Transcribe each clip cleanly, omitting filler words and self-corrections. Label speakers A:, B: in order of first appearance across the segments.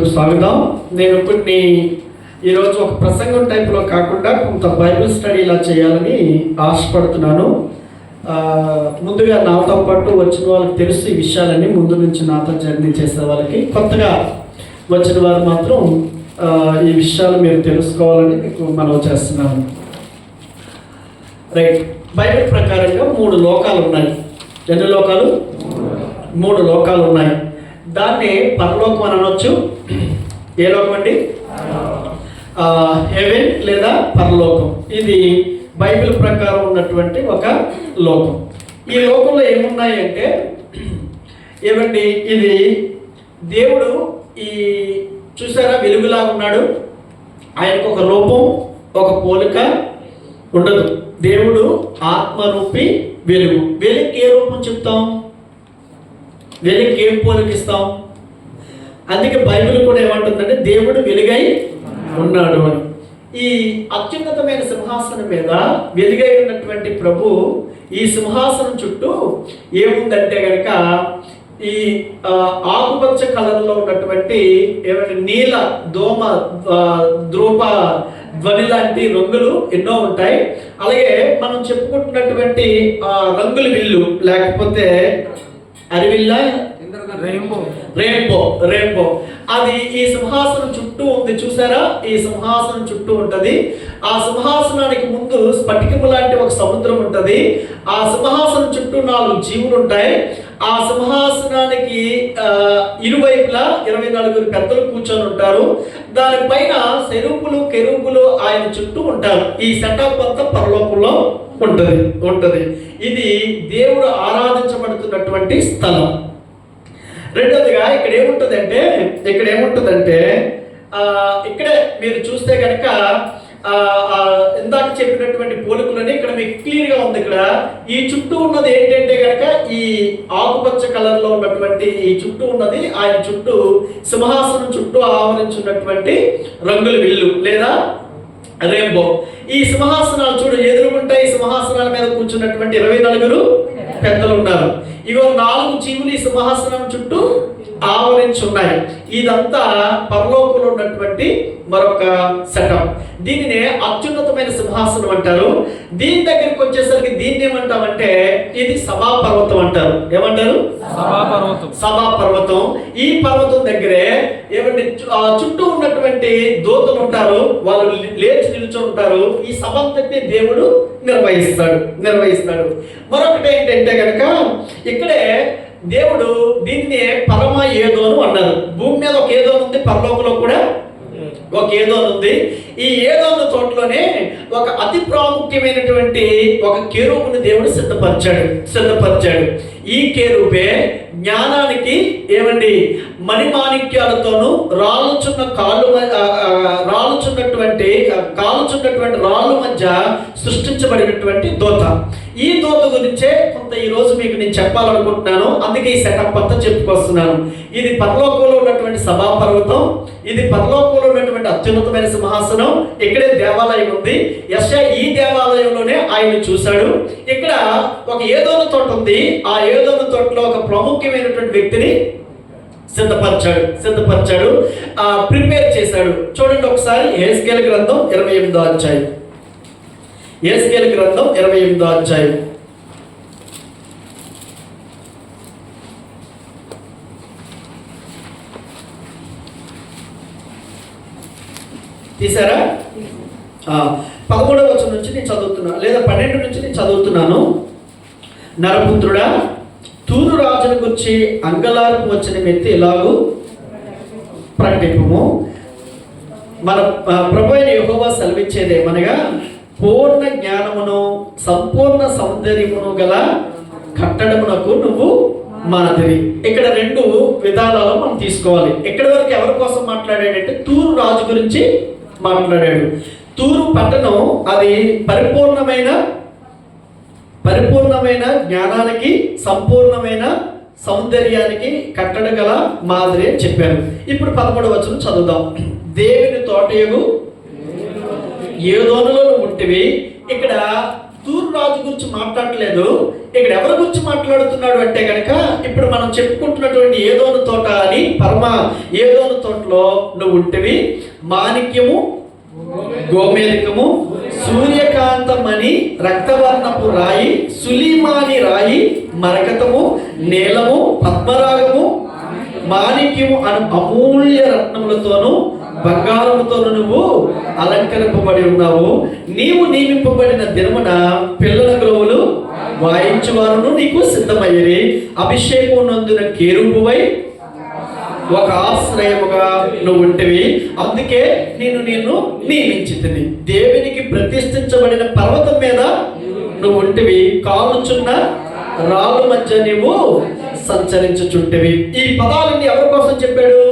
A: క్రీస్తునందుకు స్వాగతం. నేను ఈరోజు ఒక ప్రసంగం టైప్లో కాకుండా కొంత బైబిల్ స్టడీ ఇలా చేయాలని ఆశపడుతున్నాను. ముందుగా నాతో పాటు వచ్చిన వాళ్ళకి తెలుసు ఈ విషయాలన్నీ, ముందు నుంచి నాతో జర్నీ చేసే వాళ్ళకి. కొత్తగా వచ్చిన వారు మాత్రం ఈ విషయాలు మీరు తెలుసుకోవాలని మీకు మనవి చేస్తున్నాను. రైట్. బైబిల్ ప్రకారంగా 3 లోకాలు ఉన్నాయి. ఎన్ని లోకాలు? 3 లోకాలు ఉన్నాయి. దాన్ని పరలోకం అని అనొచ్చు. ఏ లోకం అండి? హెవెన్ లేదా పరలోకం. ఇది బైబిల్ ప్రకారం ఉన్నటువంటి ఒక లోకం. ఈ లోకంలో ఏమున్నాయి అంటే ఏమండి, ఇది దేవుడు ఈ చూసారా వెలుగులా ఉన్నాడు. ఆయనకు ఒక రూపం, ఒక పోలిక ఉండదు. దేవుడు ఆత్మరూపి వెలుగు. వెలుగుకి ఏ రూపం చెప్తాం? వెలుగుకి ఏం పోలికిస్తాం? అందుకే బైబిల్ కూడా ఏమంటుందంటే దేవుడు వెలుగై ఉన్నాడు అని. ఈ అత్యున్నతమైన సింహాసనం మీద వెలుగై ఉన్నటువంటి ప్రభు ఈ సింహాసనం చుట్టూ ఏముందంటే కనుక ఈ ఆకుపచ్చ కలర్లో ఉన్నటువంటి ఏమంటే నీల దోమ ధ్రువ ధ్వని లాంటి రంగులు ఎన్నో ఉంటాయి. అలాగే మనం చెప్పుకుంటున్నటువంటి రంగుల విల్లు, లేకపోతే అరివిల్ల, రెయిన్బో అది ఈ సింహాసనం చుట్టూ ఉంది. చూసారా? ఈ సింహాసనం చుట్టూ ఉంటది. ఆ సింహాసనానికి ముందు స్ఫటికము లాంటి ఒక సముద్రం ఉంటది. ఆ సింహాసనం చుట్టూ 4 జీవులు ఉంటాయి. ఆ సింహాసనానికి ఇరువైపులా 24 పెద్దలు కూర్చొని ఉంటారు. దానిపైన సెరూపులు కెరూపులు ఆయన చుట్టూ ఉంటారు. ఈ సెటప్ అంతా పరలోకంలో ఉంటది. ఇది దేవుడు ఆరాధించబడుతున్నటువంటి స్థలం. రెండోదిగా ఇక్కడ ఏముంటుందంటే ఇక్కడే మీరు చూస్తే కనుక ఇందాక చెప్పినటువంటి పోలికలని ఇక్కడ మీకు క్లియర్గా ఉంది. ఇక్కడ ఈ చుట్టూ ఉన్నది ఏంటంటే కనుక ఈ ఆకుపచ్చ కలర్లో ఉన్నటువంటి ఈ చుట్టూ ఉన్నది ఆయన చుట్టూ సింహాసనం చుట్టూ ఆవరించున్నటువంటి రంగుల విల్లు లేదా రెయిన్బో. ఈ సింహాసనాలు చూడు ఎదురుగుంటాయి. సింహాసనాల మీద కూర్చున్నటువంటి 24 పెద్దలు ఉన్నారు. ఇగో 4 జీవులు ఈ సింహాసనం చుట్టూ ఆవరించున్నాయి. ఇదంతా పరలోకంలో ఉన్నటువంటి మరొక సెటప్. దీనినే అత్యున్నతమైన సింహాసనం అంటారు. దీని దగ్గరికి వచ్చేసరికి దీన్ని ఏమంటామంటే ఇది సభాపర్వతం అంటారు. ఏమంటారు? సభాపర్వతం. ఈ పర్వతం దగ్గరే ఏమంటే చుట్టూ ఉన్నటువంటి దూతలు ఉంటారు. వాళ్ళు లేచి నిల్చొని ఉంటారు. ఈ సభంతటి దేవుడు నిర్వహిస్తాడు. మరొకటి ఏంటంటే కనుక ఇక్కడే దేవుడు దీన్ని పరమ ఏదోను అన్నారు. భూమి మీద ఒక ఏదోను ఉంది, పరలోకంలో కూడా ఒక ఏదోను ఉంది. ఈ ఏదోను తోటలోనే ఒక అతి ప్రాముఖ్యమైనటువంటి ఒక కెరూబుని దేవుడు సిద్ధపరిచాడు. ఈ కెరూబే జ్ఞానానికి ఏమండి మణిమాణిక్యాలతోనూ కాలుచున్నటువంటి రాళ్ళు మధ్య సృష్టించబడినటువంటి దూత. ఈ దూత గురించే కొంత ఈ రోజు మీకు నేను చెప్పాలనుకుంటున్నాను. అందుకే ఈ సెటప్ అంతా చెప్పుకొస్తున్నాను. ఇది పరలోకంలో ఉన్నటువంటి సభాపర్వతం. ఇది పరలోకంలో ఉన్నటువంటి అత్యున్నతమైన సింహాసనం. ఇక్కడే దేవాలయం ఉంది. యెషయా ఈ దేవాలయంలోనే ఆయన చూశాడు. ఇక్కడ ఒక ఏదోను తోట ఉంది. ఆ ఏదోను తోటలో ఒక ప్రాముఖ్యమైనటువంటి వ్యక్తిని సిద్ధపరిచాడు, ప్రిపేర్ చేశాడు. చూడండి ఒకసారి యెహెజ్కేలు గ్రంథం 28వ అధ్యాయం. యెహెజ్కేలు గ్రంథం 28వ అధ్యాయం. తీసారా? 13వ వచనం నుంచి నేను చదువుతున్నాను, లేదా 12 నుంచి నేను చదువుతున్నాను. నరపుత్రుడా, తూరు రాజును గురించి అంగలార్పు వచ్చిన మెత్తి ఇలాగూ ప్రకటింపుము. మన ప్రభు అయిన యెహోవా సెలవిచ్చేదేమనగా, పూర్ణ జ్ఞానమును సంపూర్ణ సౌందర్యమును గల కట్టడమునకు నువ్వు మాదిరి. ఇక్కడ 2 విధానాలు మనం తీసుకోవాలి. ఎక్కడి వరకు ఎవరి కోసం మాట్లాడాడంటే తూరు రాజు గురించి మాట్లాడాడు. తూరు పట్టణం అది పరిపూర్ణమైన జ్ఞానానికి, సంపూర్ణమైన సౌందర్యానికి కట్టడగల మాదిరి అని చెప్పారు. ఇప్పుడు 11వ వచనం చదువుదాం. దేవుని తోటయగు ఏదోనులో ఉంటివి. ఇక్కడ తూరు రాజు గురించి మాట్లాడలేదు. ఇక్కడ ఎవరి గురించి మాట్లాడుతున్నాడు అంటే కనుక ఇప్పుడు మనం చెప్పుకుంటున్నటువంటి ఏదోను తోట అని ఏదోను తోటలో నువ్వు ఉంటివి. మాణిక్యము, గోమేధికము, సూర్యకాంతమణి, రక్తవర్ణపు రాయి, సులీమాని రాయి, మరకతము, నీలము, పద్మరాగము, మాణిక్యము అను అమూల్య రత్నములతోనూ బంగారముతోను నువ్వు అలంకరింపబడి ఉన్నావు. నీవు నియమింపబడిన దినమున పిల్లల గ్రోవులు వాయించువారును నీకు సిద్ధమయ్యేది. అభిషేకం నందున కేరూపువై ఒక ఆశ్రయముగా నువ్వు ఉంటివి. అందుకే నిన్ను నియమించితిని. దేవునికి ప్రతిష్ఠించబడిన పర్వతం మీద నువ్వు ఉంటివి. కాలుచున్న రాళ్ళ మధ్య నీవు సంచరించుచుంటివి. ఈ పదాలన్నీ ఎవరి కోసం చెప్పాడు?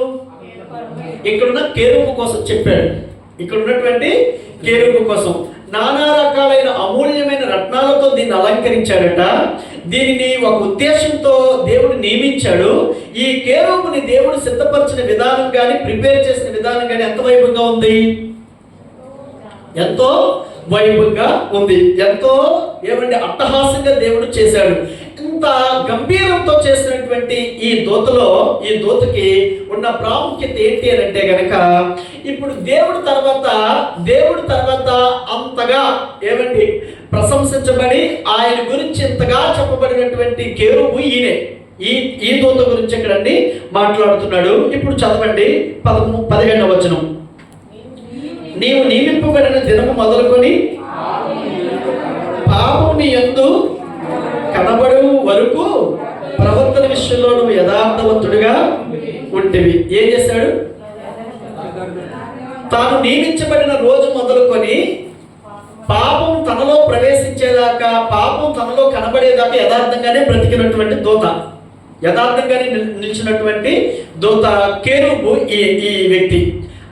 A: ఇక్కడున్న కేరూపు కోసం చెప్పాడు. ఇక్కడ ఉన్నటువంటి కేరూపు కోసం నానా రకాలైన అమూల్యమైన రత్నాలతో దీన్ని అలంకరించాడట. దీనిని ఒక ఉద్దేశంతో దేవుడు నియమించాడు. ఈ కేరూపుని దేవుడు సిద్ధపరిచిన విధానం కానీ ప్రిపేర్ చేసిన విధానం కానీ ఎంత వైభవంగా ఉంది, ఎంతో వైభవంగా ఉంది, ఎంతో అట్టహాసంగా దేవుడు చేశాడు. ఇంత గంభీరంతో చేసినటువంటి ఈ దూతకి ఉన్న ప్రాముఖ్యత ఏంటి అని అంటే గనక ఇప్పుడు దేవుడు తర్వాత అంతగా ప్రశంసించబడి ఆయన గురించి ఇంతగా చెప్పబడినటువంటి కేరూబు ఈయనే. ఈ దూత గురించి ఇక్కడండి మాట్లాడుతున్నాడు. ఇప్పుడు చదవండి 15వ వచనం. నీవు నియమింపబడిన దినము మొదలుకొని పాపం నీ యందు కనబడు వరకు ప్రవర్తన విషయంలో నువ్వు యథార్థవంతుడిగా ఉంటివి. ఏం చేశాడు? తాను నియమించబడిన రోజు మొదలుకొని పాపం తనలో ప్రవేశించేదాకా, పాపం తనలో కనబడేదాకా యథార్థంగానే బ్రతికినటువంటి దూత, యథార్థంగానే నిలిచినటువంటి దూత కేరూబు ఈ వ్యక్తి.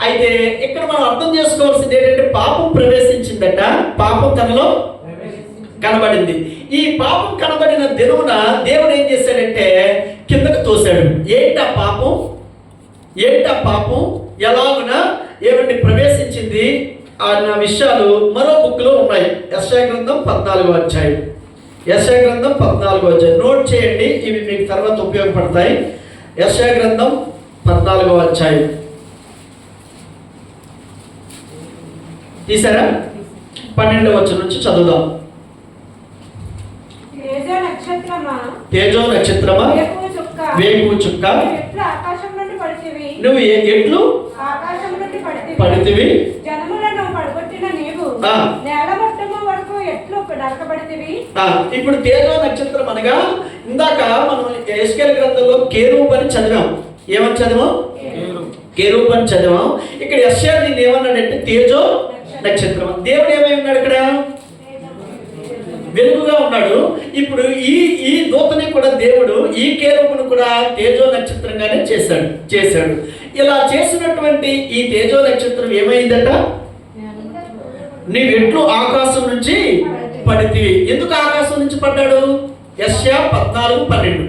A: అయితే ఇక్కడ మనం అర్థం చేసుకోవాల్సింది ఏంటంటే పాపం ప్రవేశించిందట, పాపం తనలో కనబడింది. ఈ పాపం కనబడిన దినమున దేవుడు ఏం చేశాడంటే కిందకు తోశాడు. ఏంటా పాపం ఎలాగున ప్రవేశించింది అన్న విషయాలు మరో బుక్లో ఉన్నాయి. యెషయా గ్రంథం 14వ అధ్యాయం. యెషయా గ్రంథం 14వ అధ్యాయం నోట్ చేయండి, ఇవి మీకు తర్వాత ఉపయోగపడతాయి. యెషయా గ్రంథం 14వ అధ్యాయం తీసారా? 12వ వచనం నుంచి చదువుదాం. తేజో నక్షత్రమా, వేకువ చుక్క, నువ్వు ఎట్లు పడితివి, ఇప్పుడు తేజో నక్షత్రం అనగా ఇందాక మనం యెహెజ్కేలు గ్రంథంలో కేరూబు అని చదివాం. ఏమని చదివాం? కేరూబు అని చదివాం. ఇక్కడ యెషయా దీన్ని ఏమన్నాడంటే తేజో నక్షత్రం. దేవుడు ఏమై ఉన్నాడు? ఇక్కడ వెలుగుగా ఉన్నాడు. ఇప్పుడు ఈ దూతని కూడా దేవుడు ఈ కేరూబును కూడా తేజో నక్షత్రంగానే చేశాడు. ఇలా చేసినటువంటి ఈ తేజో నక్షత్రం ఏమైందట? నీవెట్లు ఆకాశం నుంచి పడితివి. ఎందుకు ఆకాశం నుంచి పడ్డాడు? యెషయా 14:12.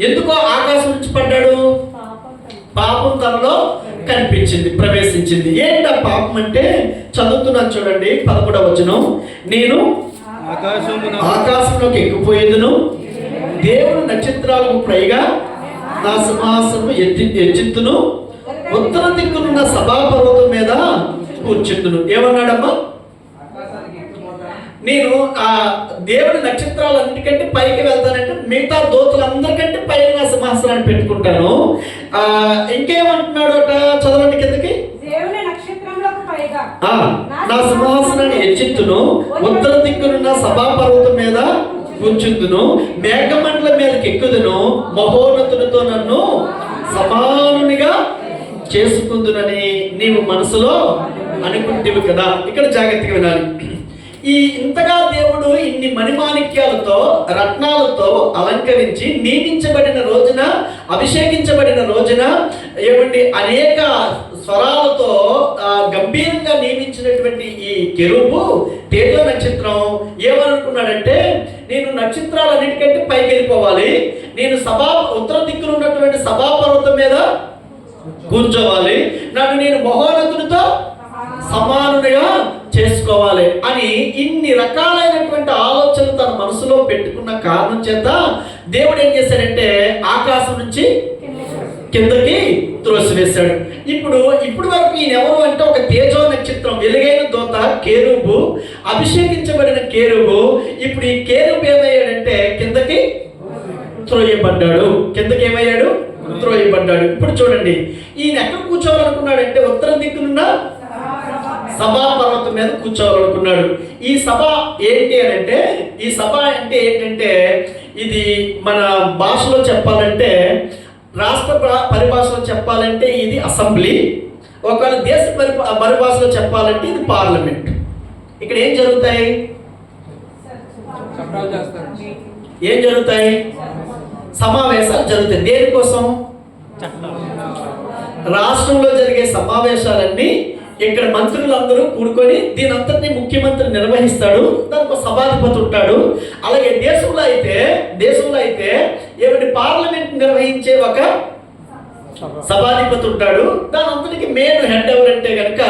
A: ఎందుకో ఆకాశం నుంచి పడ్డాడు? పాపం తనలో కనిపించింది, ప్రవేశించింది. ఏంటా పాపం అంటే? చదువుతున్నాను చూడండి 11వ వచనం. నేను ఆకాశంలోకి ఎక్కిపోయేదును, దేవుడు నక్షత్రాలకు పైగా నా సింహాసనం ఎత్తును, ఉత్తర దిక్కునున్న సభాపర్వతం మీద కూర్చుందును. ఏమన్నాడమ్మా? నేను ఆ దేవుడి నక్షత్రాలన్నిటికంటే పైకి వెళ్తానంటే మిగతా దూతలందరికంటే పైన నా సింహాసనాన్ని పెట్టుకుంటాను. ఇంకేమంటున్నాడు అట? చదవండి కిందకి. నా సింహాసనాన్ని హెచ్చెత్తును, ఉత్తర దిక్కునున్న సభాపర్వతం మీద కూర్చుందును, మేఘమండలం మీదకి ఎక్కుదును, మహోన్నతునితో నన్ను సమానునిగా చేసుకుందునని నీవు మనసులో అనుకుంటేవి కదా. ఇక్కడ జాగ్రత్తగా వినాలి. ఇంతగా దేవుడు ఇన్ని మణిమాణిక్యాలతో రత్నాలతో అలంకరించి నియమించబడిన రోజున, అభిషేకించబడిన రోజున అనేక స్వరాలతో గంభీరంగా నియమించినటువంటి ఈ కెరూబు తేజో నక్షత్రం ఏమనుకున్నాడంటే, నేను నక్షత్రాలన్నిటికంటే పైకి వెళ్ళిపోవాలి, నేను ఉత్తర దిక్కున ఉన్నటువంటి సభాపర్వతం మీద కూర్చోవాలి, నన్ను నేను మహోన్నతునితో సమానునిగా చేసుకోవాలి అని ఇన్ని రకాలైనటువంటి ఆలోచనలు తన మనసులో పెట్టుకున్న కారణం చేత దేవుడు ఏం చేశాడంటే ఆకాశం నుంచి కిందకి త్రోసివేశాడు. ఇప్పుడు వరకు ఈయన ఎవరు అంటే ఒక తేజో నక్షత్రం, వెలుగైన దూత, కేరుబు, అభిషేకించబడిన కేరుబు. ఇప్పుడు ఈ కేరుబు ఏమయ్యాడంటే కిందకి త్రోయబడ్డాడు. కిందకి ఏమయ్యాడు? త్రోయబడ్డాడు. ఇప్పుడు చూడండి, ఈయన ఎక్కడ కూర్చోవాలనుకున్నాడంటే ఉత్తరం దిక్కునున్న సభా పర్వతం మీద కూర్చోవాలనుకున్నాడు. ఈ సభ ఏంటి అని అంటే, ఈ సభ అంటే ఏంటంటే, ఇది మన భాషలో చెప్పాలంటే, రాష్ట్ర పరిభాషలో చెప్పాలంటే ఇది అసెంబ్లీ, ఒకవేళ దేశ పరిభాషలో చెప్పాలంటే ఇది పార్లమెంట్. ఇక్కడ ఏం జరుగుతాయి? ఏం జరుగుతాయి? సమావేశాలు జరుగుతాయి. దేనికోసం? రాష్ట్రంలో జరిగే సమావేశాలన్నీ ఇక్కడ మంత్రులందరూ కూడుకొని దీని అంతటినీ ముఖ్యమంత్రి నిర్వహిస్తాడు. దానికి ఒక సభాధిపతి ఉంటాడు. అలాగే దేశంలో అయితే ఏమిటి పార్లమెంట్ నిర్వహించే ఒక సభాధిపతి ఉంటాడు. దాని అంతటికి మెయిన్ హెడ్ ఎవరంటే కనుక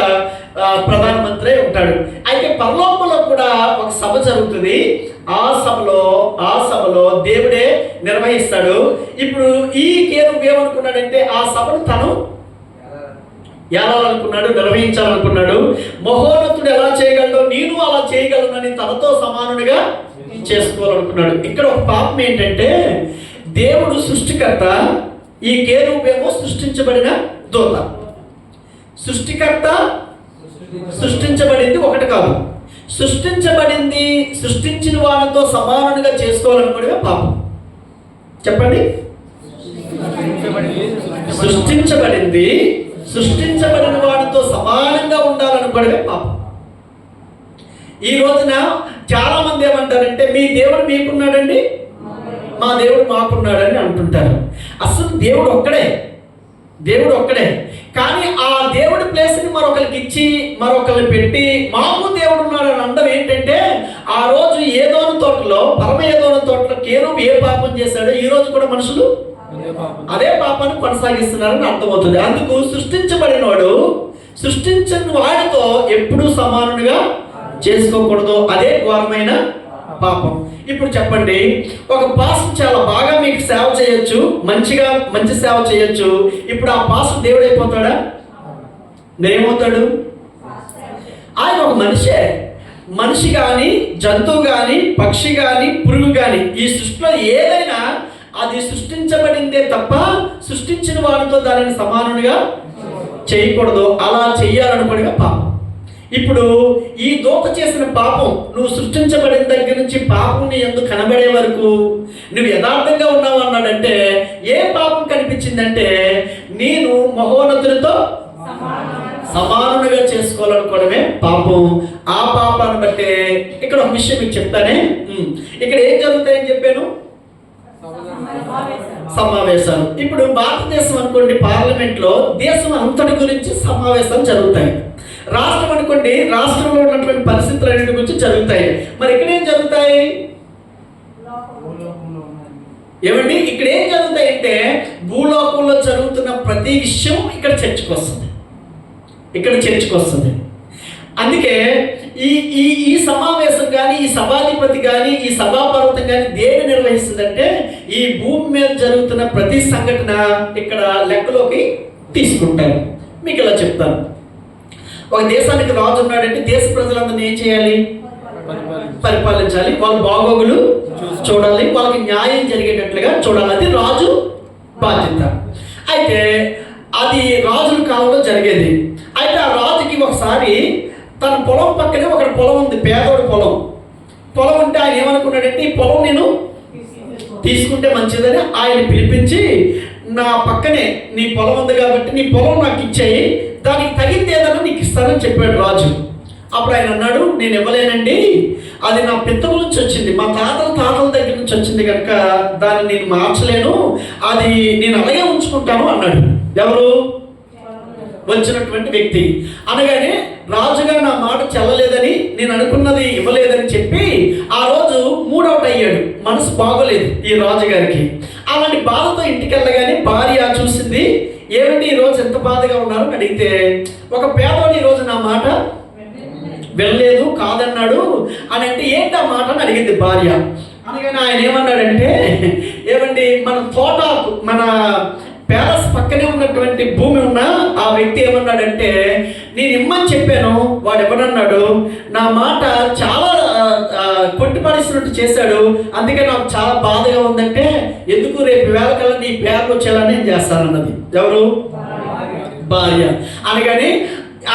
A: ప్రధానమంత్రి ఉంటాడు. అయితే పరలోకంలో కూడా ఒక సభ జరుగుతుంది. ఆ సభలో దేవుడే నిర్వహిస్తాడు. ఇప్పుడు ఈ కేరుబు ఏమనుకున్నాడంటే ఆ సభను తను ఏలాలనుకున్నాడు, నిర్వహించాలనుకున్నాడు. మహోన్నతుడు ఎలా చేయగలడో నేను అలా చేయగలనని తనతో సమానుడిగా చేసుకోవాలనుకున్నాడు. ఇక్కడ ఒక పాపం ఏంటంటే, దేవుడు సృష్టికర్త, ఈ కేరుబేమో సృష్టించబడిన దూత. సృష్టికర్త సృష్టించబడింది ఒకటి కాదు, సృష్టించిన వారితో సమానుడిగా చేసుకోవాలనుకోవడమే పాపం. చెప్పండి. సృష్టించబడిన వాడితో సమానంగా ఉండాలనుకోవడమే పాపం. ఈ రోజున చాలా మంది ఏమంటారంటే, మీ దేవుడు మీకున్నాడండి, మా దేవుడు మాకున్నాడని అంటుంటారు. అసలు దేవుడు ఒక్కడే. కానీ ఆ దేవుడి ప్లేస్ని మరొకరికి ఇచ్చి మరొకరిని పెట్టి మాకు దేవుడు ఉన్నాడు అని అందం ఏంటంటే, ఆ రోజు పరమ ఏదోన తోటలో కేరుబు ఏ పాపం చేశాడో ఈ రోజు కూడా మనుషులు అదే పాపాన్ని కొనసాగిస్తున్నారని అర్థమవుతుంది. అందుకు సృష్టించిన వాడితో ఎప్పుడూ సమానుడిగా చేసుకోకూడదు. అదే ఘోరమైన పాపం. ఇప్పుడు చెప్పండి, ఒక పాస్టర్ చాలా బాగా మీకు సేవ చేయొచ్చు, మంచి సేవ చేయొచ్చు. ఇప్పుడు ఆ పాస్టర్ దేవుడు అయిపోతాడా? ఏమవుతాడు? ఆయన ఒక మనిషి కానీ, జంతువు కానీ, పక్షి కానీ, పురుగు కానీ, ఈ సృష్టిలో ఏదైనా అది సృష్టించబడిందే తప్ప సృష్టించిన వాడితో దానిని సమానుడిగా చేయకూడదు. అలా చెయ్యాలనుకోవడమే పాపం. ఇప్పుడు ఈ దూత చేసిన పాపం, నువ్వు సృష్టించబడిన దగ్గర నుంచి పాపం నీ ఎందుకు కనబడే వరకు నువ్వు యథార్థంగా ఉన్నావు అన్నాడంటే, ఏ పాపం కనిపించిందంటే, నేను మహోన్నతుడితో సమానుడిగా చేసుకోవాలనుకోవడమే పాపం. ఆ పాపాన్ని బట్టే ఇక్కడ ఒక విషయం మీకు చెప్తానే. ఇక్కడ ఏం జరుగుతాయని చెప్పాను? సమావేశాలు. ఇప్పుడు భారతదేశం అనుకోండి, పార్లమెంట్లో దేశం అంతటి గురించి సమావేశాలు జరుగుతాయి. రాష్ట్రం అనుకోండి, రాష్ట్రంలో ఉన్నటువంటి పరిస్థితులన్నిటి గురించి జరుగుతాయి. మరి ఇక్కడ ఏం జరుగుతాయి? ఏమండి, ఇక్కడ ఏం జరుగుతాయి అంటే, భూలోకంలో జరుగుతున్న ప్రతి విషయం ఇక్కడ చర్చకు వస్తుంది. అందుకే ఈ సమావేశం కానీ, ఈ సభాధిపతి కానీ, ఈ సభాపర్వతం కానీ దేన్ని నిర్వహిస్తుందంటే, ఈ భూమి మీద జరుగుతున్న ప్రతి సంఘటన ఇక్కడ లెక్కలోకి తీసుకుంటారు. మీకు ఇలా చెప్తాను. ఒక దేశానికి రాజు ఉన్నాడంటే దేశ ప్రజలందరినీ ఏం చేయాలి? పరిపాలించాలి. వాళ్ళ బాగోగులు చూడాలి, వాళ్ళకి న్యాయం జరిగేటట్లుగా చూడాలి. అది రాజు బాధ్యత. అయితే అది రాజుల కాలంలో జరిగేది. అయితే ఆ రాజుకి ఒకసారి తన పొలం పక్కనే ఒక పొలం ఉంది, పేదోడు పొలం ఉంటే ఆయన ఏమనుకున్నాడంటే, ఈ పొలం నేను తీసుకుంటే మంచిదని ఆయన పిలిపించి, నా పక్కనే నీ పొలం ఉంది కాబట్టి నీ పొలం నాకు ఇచ్చేయి, దానికి తగింది ఏదన్నా నీకు ఇస్తానని చెప్పాడు రాజు. అప్పుడు ఆయన అన్నాడు, నేను ఇవ్వలేనండి, అది నా పితరుల నుంచి వచ్చింది, మా తాతల దగ్గర నుంచి వచ్చింది కనుక దాన్ని నేను మార్చలేను, అది నేను అలాగే ఉంచుకుంటాను అన్నాడు. ఎవరు? వచ్చినటువంటి వ్యక్తి. అనగానే రాజుగా నా మాట చెల్లలేదని, నేను అనుకున్నది ఇవ్వలేదని చెప్పి ఆ రోజు మూడవుట్ అయ్యాడు. మనసు బాగోలేదు ఈ రాజుగారికి. అలాంటి బాధతో ఇంటికి వెళ్ళగానే భార్య చూసింది, ఏమంటే ఈ రోజు ఎంత బాధగా ఉన్నారని అడిగితే, ఒక పేదోడు ఈ రోజు నా మాట వెళ్ళలేదు, కాదన్నాడు అని అంటే ఏంటి ఆ మాట అని అడిగింది భార్య. అనగానే ఆయన ఏమన్నాడంటే, ఏమండి మన తోట, మన ప్యాలెస్ పక్కనే ఉన్నటువంటి భూమి ఉన్న ఆ వ్యక్తి ఏమన్నాడంటే, నేను ఇమ్మని చెప్పాను, వాడు ఎవడన్నాడు, నా మాట చాలా కొట్టిపడిస్తున్నట్టు చేశాడు, అందుకే నాకు చాలా బాధగా ఉందంటే, ఎందుకు రేపు వేళకల్లా నీ పేరు వచ్చేలా నేను చేస్తానన్నది. ఎవరు? భార్య. అనగానే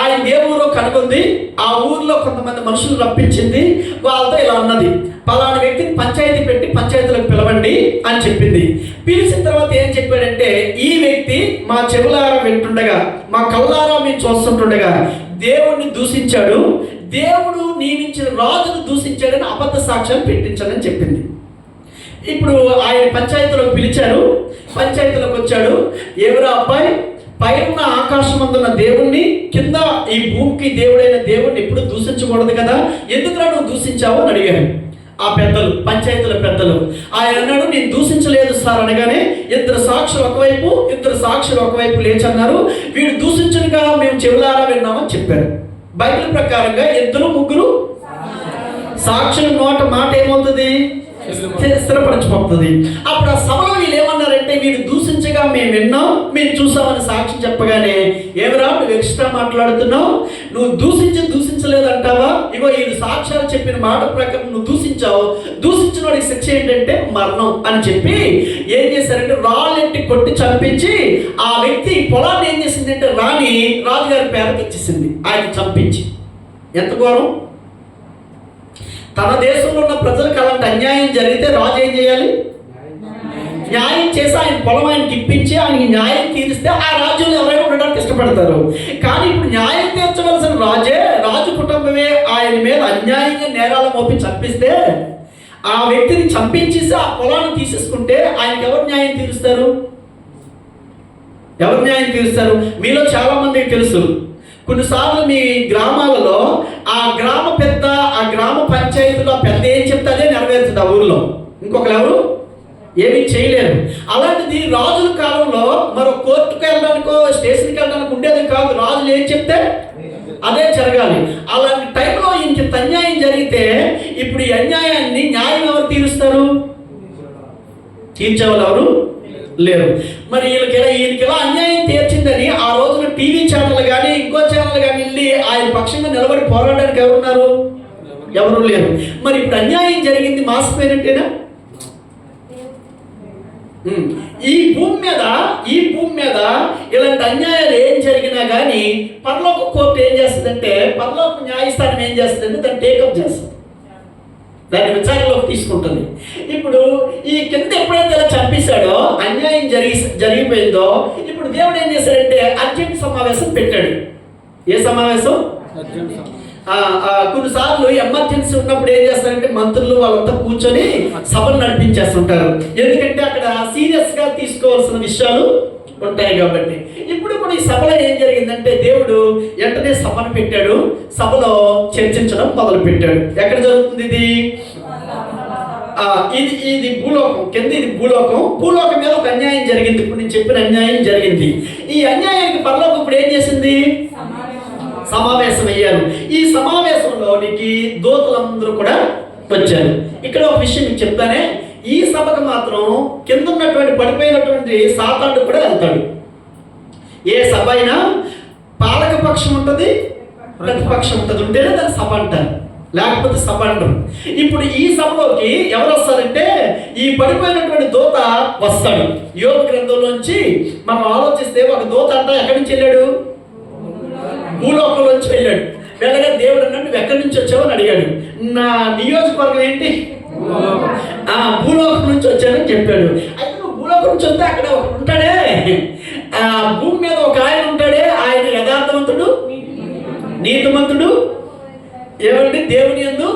A: ఆయన ఏ ఊరో కనుగొంది, ఆ ఊర్లో కొంతమంది మనుషులు రప్పించింది, వాళ్ళతో ఇలా అన్నది, పలానా వ్యక్తిని పంచాయతీ పెట్టి పంచాయతీలకు పిలవండి అని చెప్పింది. పిలిచిన తర్వాత ఏం చెప్పాడంటే, ఈ వ్యక్తి మా చెవులారా వింటుండగా, మా కళ్ళారా మేము చూస్తుంటుండగా దేవుణ్ణి దూషించాడు, దేవుడు నియమించిన రాజును దూషించాడని అబద్ధ సాక్ష్యం పెట్టించాడని చెప్పింది. ఇప్పుడు ఆయన పంచాయతీలోకి పిలిచారు, పంచాయతీలోకి వచ్చాడు. ఎవరా అబ్బాయి, పైన ఆకాశమందున్న దేవుణ్ణి, కింద ఈ భూమికి దేవుడైన దేవుణ్ణి ఎప్పుడు దూషించకూడదు కదా, ఎందుకురా నువ్వు దూషించావు అని అడిగారు ఆ పెద్దలు, పంచాయతీల పెద్దలు. ఆయన అన్నాడు, నేను దూషించలేదు సార్ అనగానే, ఇద్దరు సాక్షులు ఒకవైపు లేచన్నారు, వీడు దూషించనుగా మేము చెవులారా విన్నామని చెప్పారు. బైబిల్ ప్రకారంగా ఇద్దరు ముగ్గురు సాక్షుల నోట మాట ఏమవుతుంది, స్థిరపరచబడుతుంది. అప్పుడు ఆ సభలో వీళ్ళు ఏమన్నారంటే, వీడు దూషించగా మేము విన్నాం, మేము చూసామని సాక్ష్యం చెప్పగానే, ఏమరా నువ్వు ఎక్స్ట్రా మాట్లాడుతున్నావు, నువ్వు దూషించలేదు అంటావా, ఇగో వీళ్ళు సాక్ష్యాలు చెప్పిన మాట ప్రకారం నువ్వు దూషించావు, దూషించిన వాడికి శిక్ష ఏంటంటే మరణం అని చెప్పి ఏం చేశారంటే, రాళ్ళెట్టి కొట్టి చంపించి, ఆ వ్యక్తి పొలాన్ని ఏం చేసిందంటే రాణి రాజుగారి పేరుకి ఇచ్చేసింది, ఆయన చంపించి. ఎంత ఘోరం! తన దేశంలో ఉన్న ప్రజలకు అలాంటి అన్యాయం జరిగితే రాజు ఏం చేయాలి, న్యాయం చేసి ఆయన పొలం ఆయనకి ఇప్పించి ఆయనకి న్యాయం తీరిస్తే ఆ రాజ్యంలో ఎవరైనా ఉండడానికి ఇష్టపడతారు. కానీ ఇప్పుడు న్యాయం తీర్చవలసిన రాజు కుటుంబమే ఆయన మీద అన్యాయంగా నేరాలు మోపి చంపిస్తే, ఆ వ్యక్తిని చంపించేసి ఆ పొలాన్ని తీసేసుకుంటే ఆయనకి ఎవరు న్యాయం తీరుస్తారు? మీలో చాలా మందికి తెలుసు, కొన్నిసార్లు మీ గ్రామాలలో ఆ గ్రామ పెద్ద, ఆ గ్రామ పంచాయతీలో పెద్ద ఏం చెప్తే అదే నెరవేరుతుంది ఆ ఊరిలో, ఇంకొకరు ఎవరు ఏమీ చేయలేరు. అలాంటిది రాజుల కాలంలో మరో కోర్టుకు వెళ్ళడానికో స్టేషన్కి వెళ్ళడానికి ఉండేది కాదు, రాజులు ఏం చెప్తే అదే జరగాలి. అలాంటి టైంలో ఇంత అన్యాయం జరిగితే ఇప్పుడు ఈ అన్యాయాన్ని న్యాయం ఎవరు తీరుస్తారు? తీర్చేవాళ్ళు ఎవరు లేరు. మరి ఈయనకి ఇలా అన్యాయం తీర్చిందని ఆ రోజున టీవీ ఛానల్ కానీ ఇంకో ఛానల్ కానీ వెళ్ళి ఆయన పక్షంగా నిలబడి పోరాడడానికి ఎవరున్నారు? ఎవరు లేరు. మరి ఇప్పుడు అన్యాయం జరిగింది, మాసిపోయినట్టేనా? ఈ భూమి మీద ఇలాంటి అన్యాయాలు ఏం జరిగినా కానీ పరలోక కోర్టు ఏం చేస్తుందంటే, పరలోక న్యాయస్థానం ఏం చేస్తుందంటే దాన్ని టేకప్ చేస్తుంది, దాన్ని విచారణలోకి తీసుకుంటుంది. ఇప్పుడు ఈ కింద ఎప్పుడైతే ఇలా చంపేశాడో, అన్యాయం జరిగిపోయిందో, ఇప్పుడు దేవుడు ఏం చేశాడంటే అర్జెంట్ సమావేశం పెట్టాడు. ఏ సమావేశం? కొన్నిసార్లు ఎమర్జెన్సీ ఉన్నప్పుడు ఏం చేస్తారంటే మంత్రులు వాళ్ళంతా కూర్చొని సభను నడిపించేస్తుంటారు, ఎందుకంటే అక్కడ సీరియస్ గా తీసుకోవాల్సిన విషయాలు ఉంటాయి కాబట్టి. ఇప్పుడు కూడా ఈ సభలో ఏం జరిగిందంటే, దేవుడు వెంటనే సభను పెట్టాడు, సభలో చర్చించడం మొదలు పెట్టాడు. ఎక్కడ జరుగుతుంది ఇది? ఇది భూలోకం, కింద ఇది భూలోకం మీద ఒక అన్యాయం జరిగింది. ఇప్పుడు నేను చెప్పిన అన్యాయం జరిగింది. ఈ అన్యాయానికి పరలోకం ఇప్పుడు ఏం చేసింది? సమావేశం అయ్యారు. ఈ సమావేశంలోనికి దూతలందరూ కూడా వచ్చారు. ఇక్కడ ఒక విషయం మీకు చెప్తానే, ఈ సభకు మాత్రం కింద ఉన్నటువంటి పడిపోయినటువంటి సాతానుడు కూడా వెళ్తాడు. ఏ సభ అయినా పాలక పక్షం ఉంటుంది, ప్రతిపక్షం ఉంటుంది, ఉంటేనే దాన్ని సభ అంటారు, లేకపోతే సభ అంటారు. ఇప్పుడు ఈ సభలోకి ఎవరు వస్తారంటే, ఈ పడిపోయినటువంటి దూత వస్తాడు. యోబు గ్రంథంలోంచి మనం ఆలోచిస్తే, ఒక దూత అంతా ఎక్కడి నుంచి వెళ్ళాడు? భూలోకంలోంచి వెళ్ళాడు. వెళ్ళగా దేవుడు అన్నాడు, నువ్వు ఎక్కడి నుంచి వచ్చావు అని అడిగాడు. నా నియోజకవర్గం ఏంటి? భూలోకం నుంచి వచ్చానని చెప్పాడు. అయితే నువ్వు భూలోకం నుంచి వస్తే అక్కడ ఒకడు ఉంటాడే, భూమి మీద ఒక ఆయన ఉంటాడే, ఆయన యథార్థవంతుడు, నీతిమంతుడు, ఏమంటే దేవుని యందు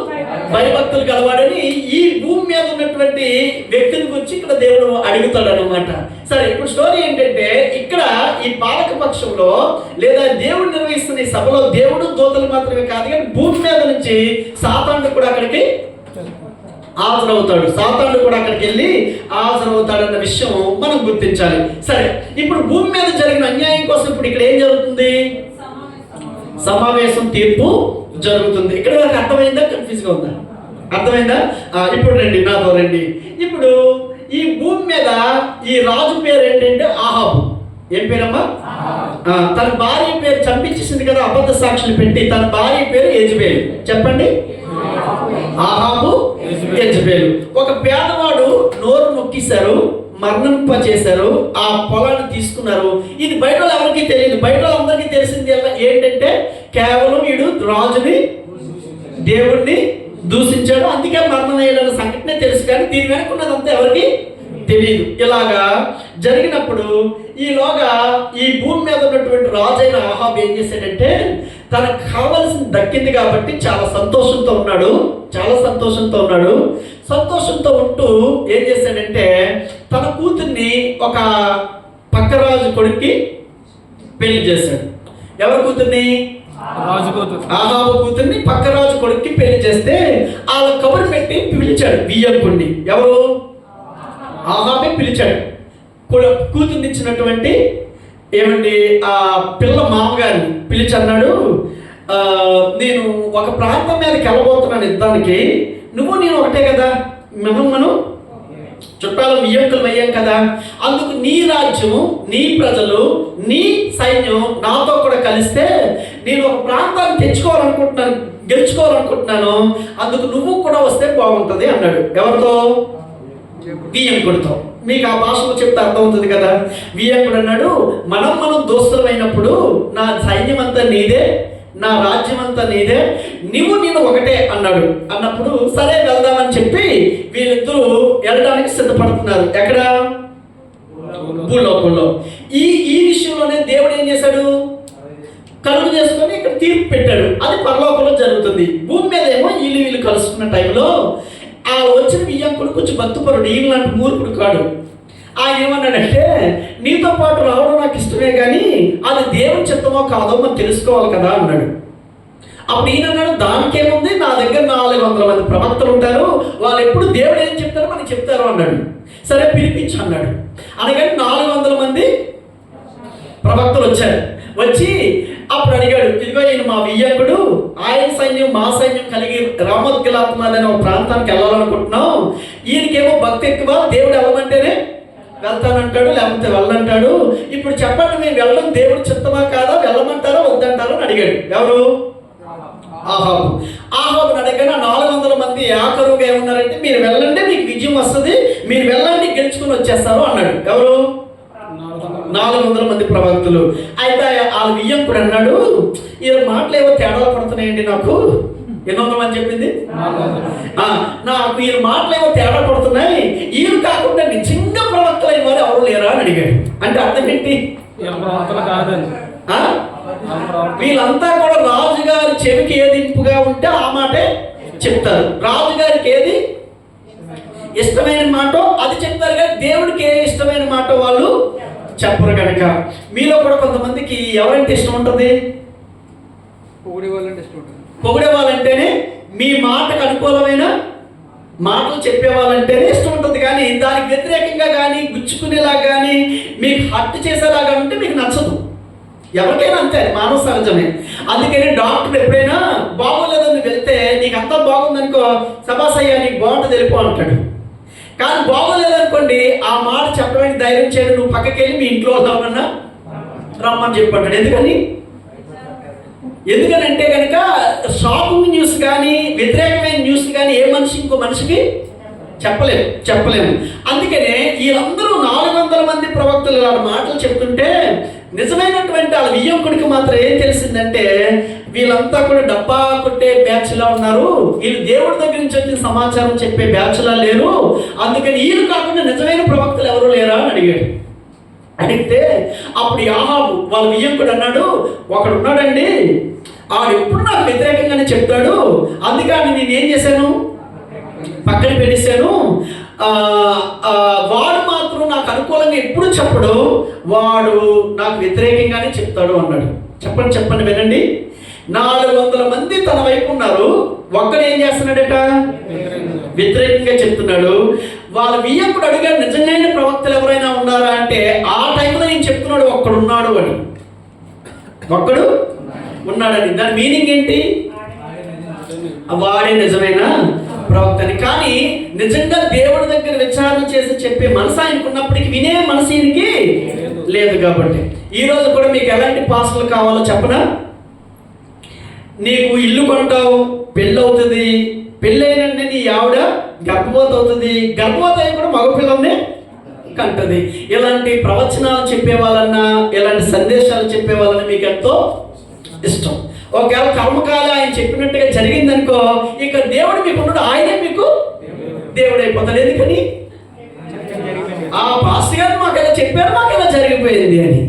A: భయభక్తులు కలవాడని ఈ భూమి మీద ఉన్నటువంటి వ్యక్తిని గురించి ఇక్కడ దేవుడు అడుగుతాడు అనమాట. సరే, ఇప్పుడు స్టోరీ ఏంటంటే, ఇక్కడ ఈ పాలక పక్షంలో లేదా దేవుడు నిర్వహిస్తున్న ఈ సభలో దేవుడు దూతలు మాత్రమే కాదు కానీ భూమి మీద నుంచి సాతానుడు కూడా అక్కడికి హాజరవుతాడు. సాతానుడు కూడా అక్కడికి వెళ్ళి హాజరవుతాడన్న విషయం మనం గుర్తించాలి. సరే, ఇప్పుడు భూమి మీద జరిగిన అన్యాయం కోసం ఇప్పుడు ఇక్కడ ఏం జరుగుతుంది? సమావేశం, తీర్పు జరుగుతుంది. ఇక్కడ నాకు అర్థమైందా, కన్ఫ్యూజ్గా ఉందా? అర్థమైందా? ఇప్పుడు రండి, నాతో రండి. ఇప్పుడు ఈ భూమి మీద ఈ రాజు పేరు ఏంటంటే ఆహాబు. ఏం పేరమ్మా? తన భార్య పేరు చంపించేసింది కదా, అబద్ధ సాక్షులు పెట్టి. తన భార్య పేరు యెజబెలు. చెప్పండి. ఆహాబు, యెజబెలు. ఒక పేదవాడు నోరు నొక్కిశారు, మరణింపచేశారు, ఆ పొలాన్ని తీసుకున్నారు. ఇది బయట ఎవరికి తెలియదు. బయట అందరికీ తెలిసింది ఏంటంటే కేవలం వీడు రాజుని, దేవుణ్ణి దూషించాడు, అందుకే మరణం అయ్యాడన్న సంఘటనే తెలుసు. కానీ దీని వెనక ఉన్నదంతా ఎవరికి తెలియదు. ఇలాగా జరిగినప్పుడు ఈలోగా ఈ భూమి మీద ఉన్నటువంటి రాజైన ఆహాబు ఏం చేశాడంటే, తనకు కావలసింది దక్కింది కాబట్టి చాలా సంతోషంతో ఉన్నాడు. సంతోషంతో ఉంటూ ఏం చేశాడంటే, తన కూతుర్ని ఒక పక్క రాజు కొడుక్కి పెళ్లి చేశాడు. ఎవరి కూతుర్ని? ఆహాబు కూతుర్ని పక్క రాజు కొడుక్కి పెళ్లి చేస్తే వాళ్ళ కబురు పెట్టి పిలిచాడు వియ్యంకుడిని. ఎవరు? ఆహాబే పిలిచాడు. కూతుర్ని ఇచ్చినటువంటి ఏమండి ఆ పిల్ల మామగారిని పిలిచి అన్నాడు, నేను ఒక ప్రాంతం మీదకి వెళ్ళబోతున్నాను యుద్ధానికి, నువ్వు నేను ఒకటే కదా, మనం చుట్టాలు వియ్యంకులు అయ్యాం కదా, అందుకు నీ రాజ్యము, నీ ప్రజలు, నీ సైన్యం నాతో కూడా కలిస్తే నేను ఒక ప్రాంతాన్ని గెలుచుకోవాలనుకుంటున్నాను, అందుకు నువ్వు కూడా వస్తే బాగుంటుంది అన్నాడు. ఎవరితో? వియ్యంకుడితో. మీకు ఆ భాషలో చెప్తే అర్థమవుతుంది కదా. వియ్యంకుడు అన్నాడు, మనం దోస్తులమైనప్పుడు నా సైన్యం అంతా నీదే, నా రాజ్యం అంతా నీదే, నేను ఒకటే అన్నాడు. అన్నప్పుడు సరే వెళ్దామని చెప్పి వీళ్ళిద్దరూ వెళ్ళడానికి సిద్ధపడుతున్నారు. ఎక్కడ? భూలోకంలో. ఈ విషయంలోనే దేవుడు ఏం చేశాడు? కలుగు చేసుకొని ఇక్కడ తీర్పు పెట్టాడు. అది పరలోకంలో జరుగుతుంది. భూమి మీద ఏమో వీళ్ళు కలుసుకున్న టైంలో ఆ వచ్చిన వియ్యంకుడు కొంచెం భక్తిపరుడు, ఈయనలాంటి మూర్ఖుడు కాడు. ఆయన ఏమన్నాడంటే, నీతో పాటు రావడం నాకు ఇష్టమే కానీ అది దేవుని చిత్తమో కాదో మనం తెలుసుకోవాలి కదా అన్నాడు. అప్పుడు ఈయన అన్నాడు, దానికేముంది, నా దగ్గర 400 మంది ప్రవక్తలు ఉంటారు, వాళ్ళు ఎప్పుడు దేవుడు ఏం చెప్తారో మనకి చెప్తారు అన్నాడు. సరే పిలిపించు అన్నాడు. అనగానే 400 మంది ప్రవక్తలు వచ్చారు. వచ్చి అప్పుడు అడిగాడు, ఇదిగో ఈయన మా వియ్యంకుడు, ఆయన సైన్యం మా సైన్యం కలిగి రామోత్ గిలాద్మా అనే ఒక ప్రాంతానికి వెళ్ళాలనుకుంటున్నాం, ఈయనకేమో భక్తి ఎక్కువ, దేవుడు వెళ్ళమంటేనే వెళ్తానంటాడు, లేకపోతే వెళ్ళంటాడు, ఇప్పుడు చెప్పండి మేము వెళ్ళడం దేవుడు చిత్తమా కాదా, వెళ్ళమంటారా వద్దంటారా అని అడిగాడు. ఎవరు? ఆహాబుని అడగగా 400 మంది ఆఖరుగా ఏమన్నారంటే, మీరు వెళ్ళండి మీకు విజయం వస్తుంది, మీరు వెళ్ళండి గెలుచుకుని వచ్చేస్తారు అన్నాడు. ఎవరు? 400 మంది ప్రవక్తలు. అయితే ఆ వియ్యంకుడు అన్నాడు, ఈ మాటలు ఏవో తేడాలు పడుతున్నాయండి నాకు. 800 మంది చెప్పింది, నాకు ఈ మాటలు ఏవో తేడా పడుతున్నాయి, వీళ్ళు కాకుండా నిజంగా ప్రవక్తలైన వారు ఎవరు లేరా అని అడిగాడు. అంటే అర్థం ఏంటి? వీళ్ళంతా కూడా రాజుగారి చెవికి ఏది ఇంపుగా ఉంటే ఆ మాటే చెప్తారు. రాజుగారికి ఏది ఇష్టమైన మాట అది చెప్తారు, కానీ దేవుడికి ఏ ఇష్టమైన మాట వాళ్ళు చెప్పరు. కనుక మీలో కూడా కొంతమందికి ఎవరంటే ఇష్టం ఉంటుంది? పొగిడే వాళ్ళంటేనే, మీ మాటకు అనుకూలమైన మాటలు చెప్పేవాళ్ళంటేనే ఇష్టం ఉంటుంది. కానీ దానికి వ్యతిరేకంగా కానీ గుచ్చుకునేలా కానీ మీకు హర్ట్ చేసేలాగా ఉంటే మీకు నచ్చదు. ఎవరికైనా అంతే, మానవ సహజమే. అందుకని డాక్టర్ ఎప్పుడైనా బాగోలేదని వెళ్తే, నీకు అంతా బాగుందనుకో, సబాసయ్యా నీకు బాగుంటుంది వెళ్ళిపో అంటాడు. కానీ బాగోలేదనుకోండి, ఆ మాట చెప్పడానికి ధైర్యం చేయడం, నువ్వు పక్కకి వెళ్ళి మీ ఇంట్లో వద్దామన్నా రమ్మని చెప్పంటాడు. ఎందుకనంటే కనుక షాకింగ్ న్యూస్ కానీ వ్యతిరేకమైన న్యూస్ కానీ ఏ మనిషి ఇంకో మనిషికి చెప్పలేము. అందుకనే వీళ్ళందరూ 400 మంది ప్రవక్తలు వాళ్ళ మాటలు చెప్తుంటే, నిజమైనటువంటి వాళ్ళ వియ్యంకుడికి మాత్రం ఏం తెలిసిందంటే, వీళ్ళంతా కూడా డబ్బా కొట్టే బ్యాచ్లా ఉన్నారు, వీళ్ళు దేవుడి దగ్గర నుంచి వచ్చిన సమాచారం చెప్పే బ్యాచ్లా లేరు, అందుకని వీళ్ళు కాకుండా నిజమైన ప్రవక్తలు ఎవరు లేరా అని అడిగాడు. అడిగితే అప్పుడు ఆహాబు వాళ్ళ వియ్యంకుడు అన్నాడు, ఒకడు ఉన్నాడండి, ఆడు ఎప్పుడు నాకు వ్యతిరేకంగానే చెప్తాడు, అందుకని నేనేం చేశాను, పక్కన పెట్టేశాను, వాడు మాత్రం నాకు అనుకూలంగా ఎప్పుడు చెప్పడు, వాడు నాకు వ్యతిరేకంగానే చెప్తాడు అన్నాడు. చెప్పండి వినండి. 400 మంది తన వైపు ఉన్నారు, ఒక్కడు ఏం చేస్తున్నాడట, వ్యతిరేకంగా చెప్తున్నాడు. వాళ్ళ వియ్యంకుడు అడిగాడు, నిజమైన ప్రవక్తలు ఎవరైనా ఉన్నారా అంటే, ఆ టైంలో నేను చెప్తున్నాడు ఒక్కడు ఉన్నాడని. దాని మీనింగ్ ఏంటి? వాడే నిజమైన ప్రవక్తని. కానీ నిజంగా దేవుడి దగ్గర విచారణ చేసి చెప్పే మనసు ఆయనకు ఉన్నప్పటికీ వినే మనసు ఈయనకి లేదు. కాబట్టి ఈరోజు కూడా మీకు ఎలాంటి పాస్టర్లు కావాలో చెప్పనా? నీకు ఇల్లు కొంటావు, పెళ్ళి అవుతుంది, పెళ్ళైనంటే నీ ఆవిడ గర్భవతి అవుతుంది, గర్భవతి అయి కూడా మగపిల్లల్ని కంటది. ఇలాంటి ప్రవచనాలు చెప్పే వాళ్ళన్నా, ఇలాంటి సందేశాలు చెప్పే వాళ్ళని మీకు ఎంతో ఇష్టం. ఒకవేళ కర్మకాలం ఆయన చెప్పినట్టుగా జరిగిందనుకో, ఇక దేవుడు మీకు ఉన్నాడు, ఆయనే మీకు దేవుడు అయిపోతాడు. ఎందుకని? ఆ పాస్టర్ గారు మాకు ఎలా చెప్పారు, మాకు ఎలా జరిగిపోయింది అని.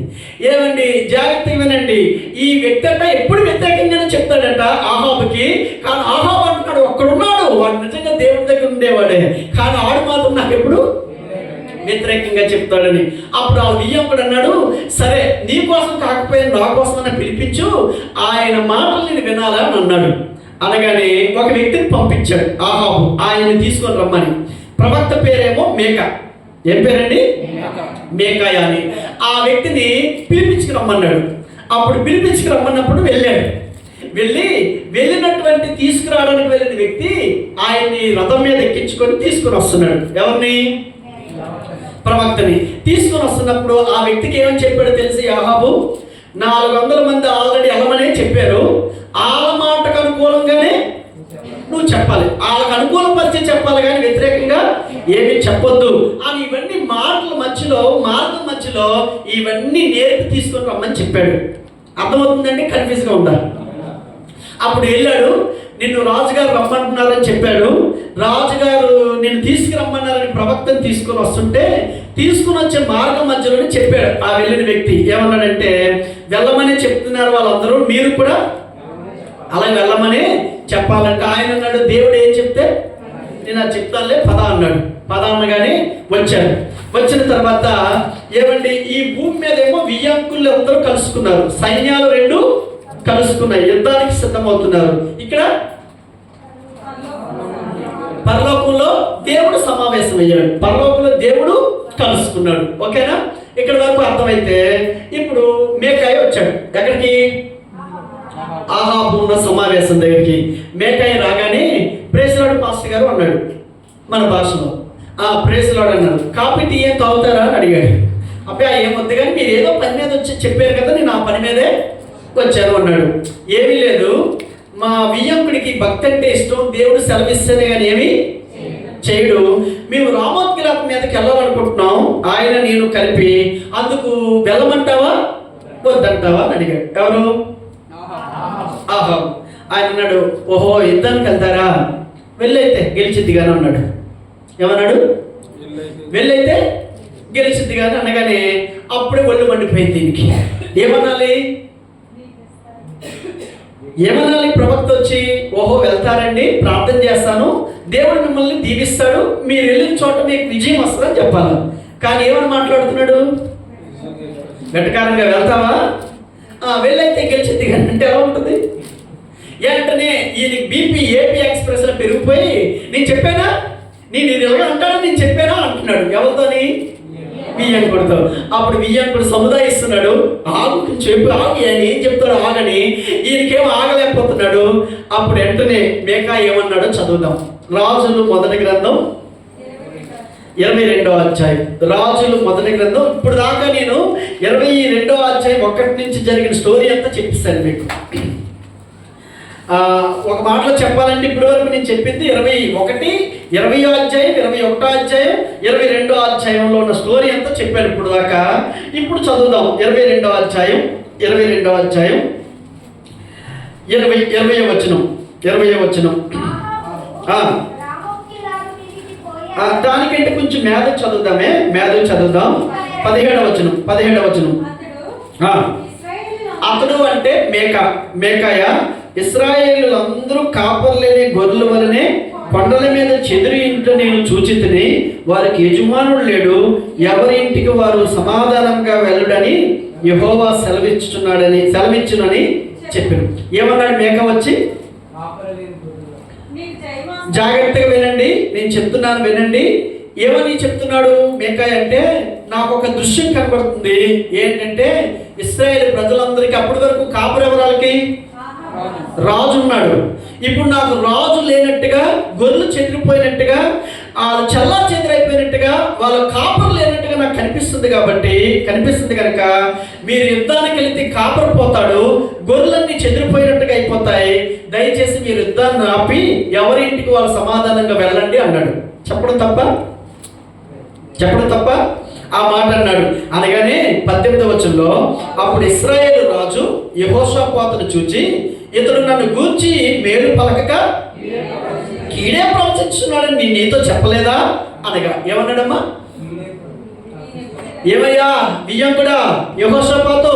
A: ఏమండి, జాగ్రత్తగా వినండి. ఈ వ్యక్తి అంట ఎప్పుడు వ్యతిరేకంగానే చెప్తాడంట ఆహాబుకి. కానీ ఆహాబు అంటున్నాడు, ఒక్కడున్నాడు వాడు నిజంగా దేవుడి దగ్గర ఉండేవాడే, కానీ ఆడు మాత్రం నాకు ఎప్పుడు వ్యతిరేకంగా చెప్తాడని. అప్పుడు ఆ వియ్యంకుడు అన్నాడు, సరే నీ కోసం కాకపోయినా నా కోసం పిలిపించు, ఆయన మాటలు నేను వినాలా అని అన్నాడు. అనగానే ఒక వ్యక్తిని పంపించాడు ఆహాబు, ఆయన్ని తీసుకొని రమ్మని. ప్రవక్త పేరేమో మేకా. ఏం పేరండి? మేకాయ అని. ఆ వ్యక్తిని పిలిపించుకురమ్మన్నాడు. అప్పుడు పిలిపించుకురమ్మన్నప్పుడు వెళ్ళాడు. వెళ్ళినటువంటి తీసుకురావడానికి వెళ్ళిన వ్యక్తి ఆయన్ని రథం మీద ఎక్కించుకొని తీసుకుని వస్తున్నాడు. ఎవరిని? ప్రవక్తని తీసుకొని వస్తున్నప్పుడు ఆ వ్యక్తికి ఏమని చెప్పాడో తెలిసి ఆహాబు, 400 మంది ఆల్రెడీ వెళ్ళమనే చెప్పారు, వాళ్ళ మాటకు అనుకూలంగానే నువ్వు చెప్పాలి, వాళ్ళకి అనుకూల పరిచయం చెప్పాలి, కానీ వ్యతిరేకంగా ఏమీ చెప్పొద్దు అని ఇవన్నీ మార్గం మధ్యలో ఇవన్నీ నేర్పి తీసుకొని రమ్మని చెప్పాడు. అర్థమవుతుందండి? కన్ఫ్యూజ్గా ఉండాలి. అప్పుడు వెళ్ళాడు, నిన్ను రాజుగారు రమ్మంటున్నారని చెప్పాడు. రాజుగారు నిన్ను తీసుకురమ్మన్నారని ప్రవక్తను తీసుకొని వస్తుంటే తీసుకుని వచ్చే మార్గం మధ్యలోనే చెప్పాడు ఆ వెళ్ళిన వ్యక్తి. ఏమన్నాడంటే, వెళ్ళమని చెప్తున్నారు వాళ్ళందరూ, మీరు కూడా అలా వెళ్ళమని చెప్పాలంటే. ఆయన అన్నాడు, దేవుడు ఏం చెప్తే నేను అది చెప్తానులే పద అన్నాడు. పద అనగానే వచ్చాడు. వచ్చిన తర్వాత ఏమండి, ఈ భూమి మీద ఏమో వియ్యంకులు అందరూ కలుసుకున్నారు, సైన్యాలు 2 కలుసుకున్నాయి, యుద్ధానికి సిద్ధమవుతున్నారు. ఇక్కడ పరలోకంలో దేవుడు సమావేశం అయ్యాడు, పరలోకంలో దేవుడు కలుసుకున్నాడు. ఓకేనా? ఇక్కడ వరకు అర్థమైతే ఇప్పుడు మేకాయ వచ్చాడు. ఎక్కడికి? ఆహాబు ఉన్న సమావేశం దగ్గరికి. మేకాయ రాగానే ప్రేసులాడు పాస్టర్ గారు అన్నాడు మన భాషలో. ప్రేసులాడు అన్నాడు, కాఫీ టీ ఏం తాగుతారా అని అడిగాడు. అబ్బాయి ఏమొద్దు, కానీ మీరు ఏదో పని మీద వచ్చి చెప్పారు కదా, నేను ఆ పని మీదే వచ్చాను అన్నాడు. ఏమీ లేదు, మా వియ్యంకుడికి భక్తి అంటే ఇష్టం, దేవుడు సెలవిస్తేనే కానీ ఏమి చేయడు. మేము రామోద్గిరాప్ మీదకి వెళ్ళాలనుకుంటున్నాం, ఆయన నేను కలిపి, అందుకు వెళ్ళమంటావా వద్దంటావా అని అడిగాడు. ఎవరు? ఆహాబు. ఆయన అన్నాడు, ఓహో యుద్ధానికి వెళ్తారా, వెళ్ళైతే గెలిచిద్దిగానే అన్నాడు. ఏమన్నాడు? వెళ్ళైతే గెలిచిద్దిగానే అనగానే అప్పుడే ఒళ్ళు మండిపోయింది దీనికి. ఏమనాలి? ప్రవక్త వచ్చి, ఓహో వెళ్తారండి, ప్రార్థన చేస్తాను, దేవుడు మిమ్మల్ని దీవిస్తాడు, మీరు వెళ్ళిన చోట మీకు విజయం వస్తుందని చెప్పాలి. కానీ ఏమని మాట్లాడుతున్నాడు? వెటకారంగా వెళ్తావా, వెళ్ళైతే గెలిచింది కానీ అంటే ఎలా ఉంటుంది? ఏంటనే ఈయన బీపీ ఏపీ ఎక్స్ప్రెస్లో పెరిగిపోయి, నేను చెప్పానా, నేను ఇది ఎలా అంటాను, నేను చెప్పానా అంటున్నాడు. ఎవరితోని? వియ్యంకుడితో. అప్పుడు వియ్యంకుడు సముదాయిస్తున్నాడు, ఆగు చెప్పు, ఆగి ఆయన ఏం చెప్తాడు ఆగని. ఈయనకేమో ఆగలేకపోతున్నాడు. అప్పుడు వెంటనే మేకా ఏమన్నాడో చదువుదాం. రాజులు మొదటి గ్రంథం 22వ అధ్యాయం. రాజులు మొదటి గ్రంథం. ఇప్పుడు దాకా నేను 22వ అధ్యాయం 1 నుంచి జరిగిన స్టోరీ అంతా చెప్పిస్తాను మీకు. ఒక మాటలో చెప్పాలంటే ఇప్పటి వరకు నేను చెప్పింది 21, 20వ అధ్యాయం, 21వ అధ్యాయం, 22వ అధ్యాయంలో ఉన్న స్టోరీ అంతా చెప్పాను ఇప్పుడు దాకా. ఇప్పుడు చదువుదాం 22వ అధ్యాయం 20వ వచనం. దానికంటే కొంచెం మేధ చదువుదాం. 17వ వచనం. అతడు అంటే మేకాయ, ఇశ్రాయేలులందరూ కాపర్లేని గొర్రెల వలనే కొండల మీద చెదిరి ఇంట నేను చూచితిని, వారికి యజమానుడు లేడు, ఎవరి ఇంటికి వారు సమాధానంగా వెళ్ళడని యెహోవా సెలవిచ్చునని చెప్పాను. ఏమన్నాడు మేక వచ్చి? జాగ్రత్తగా వినండి, నేను చెప్తున్నాను వినండి. ఏమని చెప్తున్నాడు మేకాయ అంటే, నాకు ఒక దృశ్యం కనబడుతుంది. ఏంటంటే ఇశ్రాయేలు ప్రజలందరికీ అప్పటి వరకు కాపురు ఎవరాలకి? రాజు ఉన్నాడు. ఇప్పుడు నాకు రాజు లేనట్టుగా, గొర్రెలు చెదిరిపోయినట్టుగా, చల్లా చెదిరైపోయినట్టుగా, వాళ్ళ కాపరు లేనట్టుగా నాకు కనిపిస్తుంది కనుక మీరు యుద్ధానికి వెళితే కాపరు పోతాడు, గొర్రెలన్నీ చెదిరిపోయినట్టుగా అయిపోతాయి, దయచేసి మీరు యుద్ధాన్ని ఆపి ఎవరి ఇంటికి వాళ్ళు సమాధానంగా వెళ్ళండి అన్నాడు. చెప్పడం తప్ప ఆ మాట అన్నాడు. అనగానే 18వ వచనంలో, అప్పుడు ఇశ్రాయేలు రాజు యెహోషాపాతును చూచి, ఇతడు నన్ను గూర్చి మేలు పలకక కీడే ప్రవచించున్నాడని నీతో చెప్పలేదా అనగా, ఏమన్నాడమ్మా? ఏమయ్యా వియ్యంకుడా యెహోషాపాతు,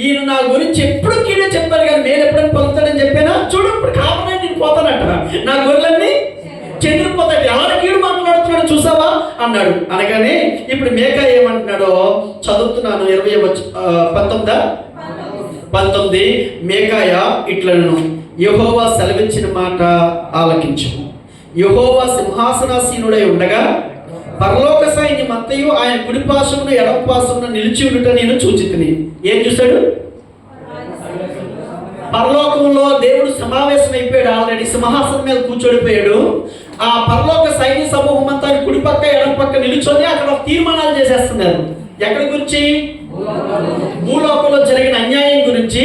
A: ఈయన నా గురించి ఎప్పుడు కీడే చెప్తాడు కానీ మేలు ఎప్పుడైనా పలుకుతాడని చెప్పానా? చూడు ఇప్పుడు కాపరే నేను పోతానంట, నా గొర్రెలన్నీ చెదిరిపోతాడు, ఎవరి కీడు మాట్లాడుతున్నాడు చూసావా అన్నాడు. అనగానే ఇప్పుడు మేకా ఏమంటున్నాడో చదువుతున్నాను. 19 మేకాయ ఇట్లను, యెహోవా సెలవిచ్చిన మాట ఆలకించు. యెహోవా సింహాసనాసీనుడై ఉండగా పరలోక సైన్యమంతయు ఆయన కుడిపార్శ్వమున ఎడమపార్శ్వమున నిలిచి ఉండుట నేను చూచితిని. ఏం చూశాడు? పరలోకంలో దేవుడు సమావేశం అయిపోయాడు, ఆల్రెడీ సింహాసనం మీద కూర్చోడిపోయాడు. ఆ పరలోక సైన్య సమూహం అంతా కుడి పక్క ఎడమ పక్క నిలుచొని అక్కడ తీర్మానాలు చేసేస్తున్నారు. ఎక్కడి గురించి? భూలోకంలో జరిగిన అన్యాయం గురించి.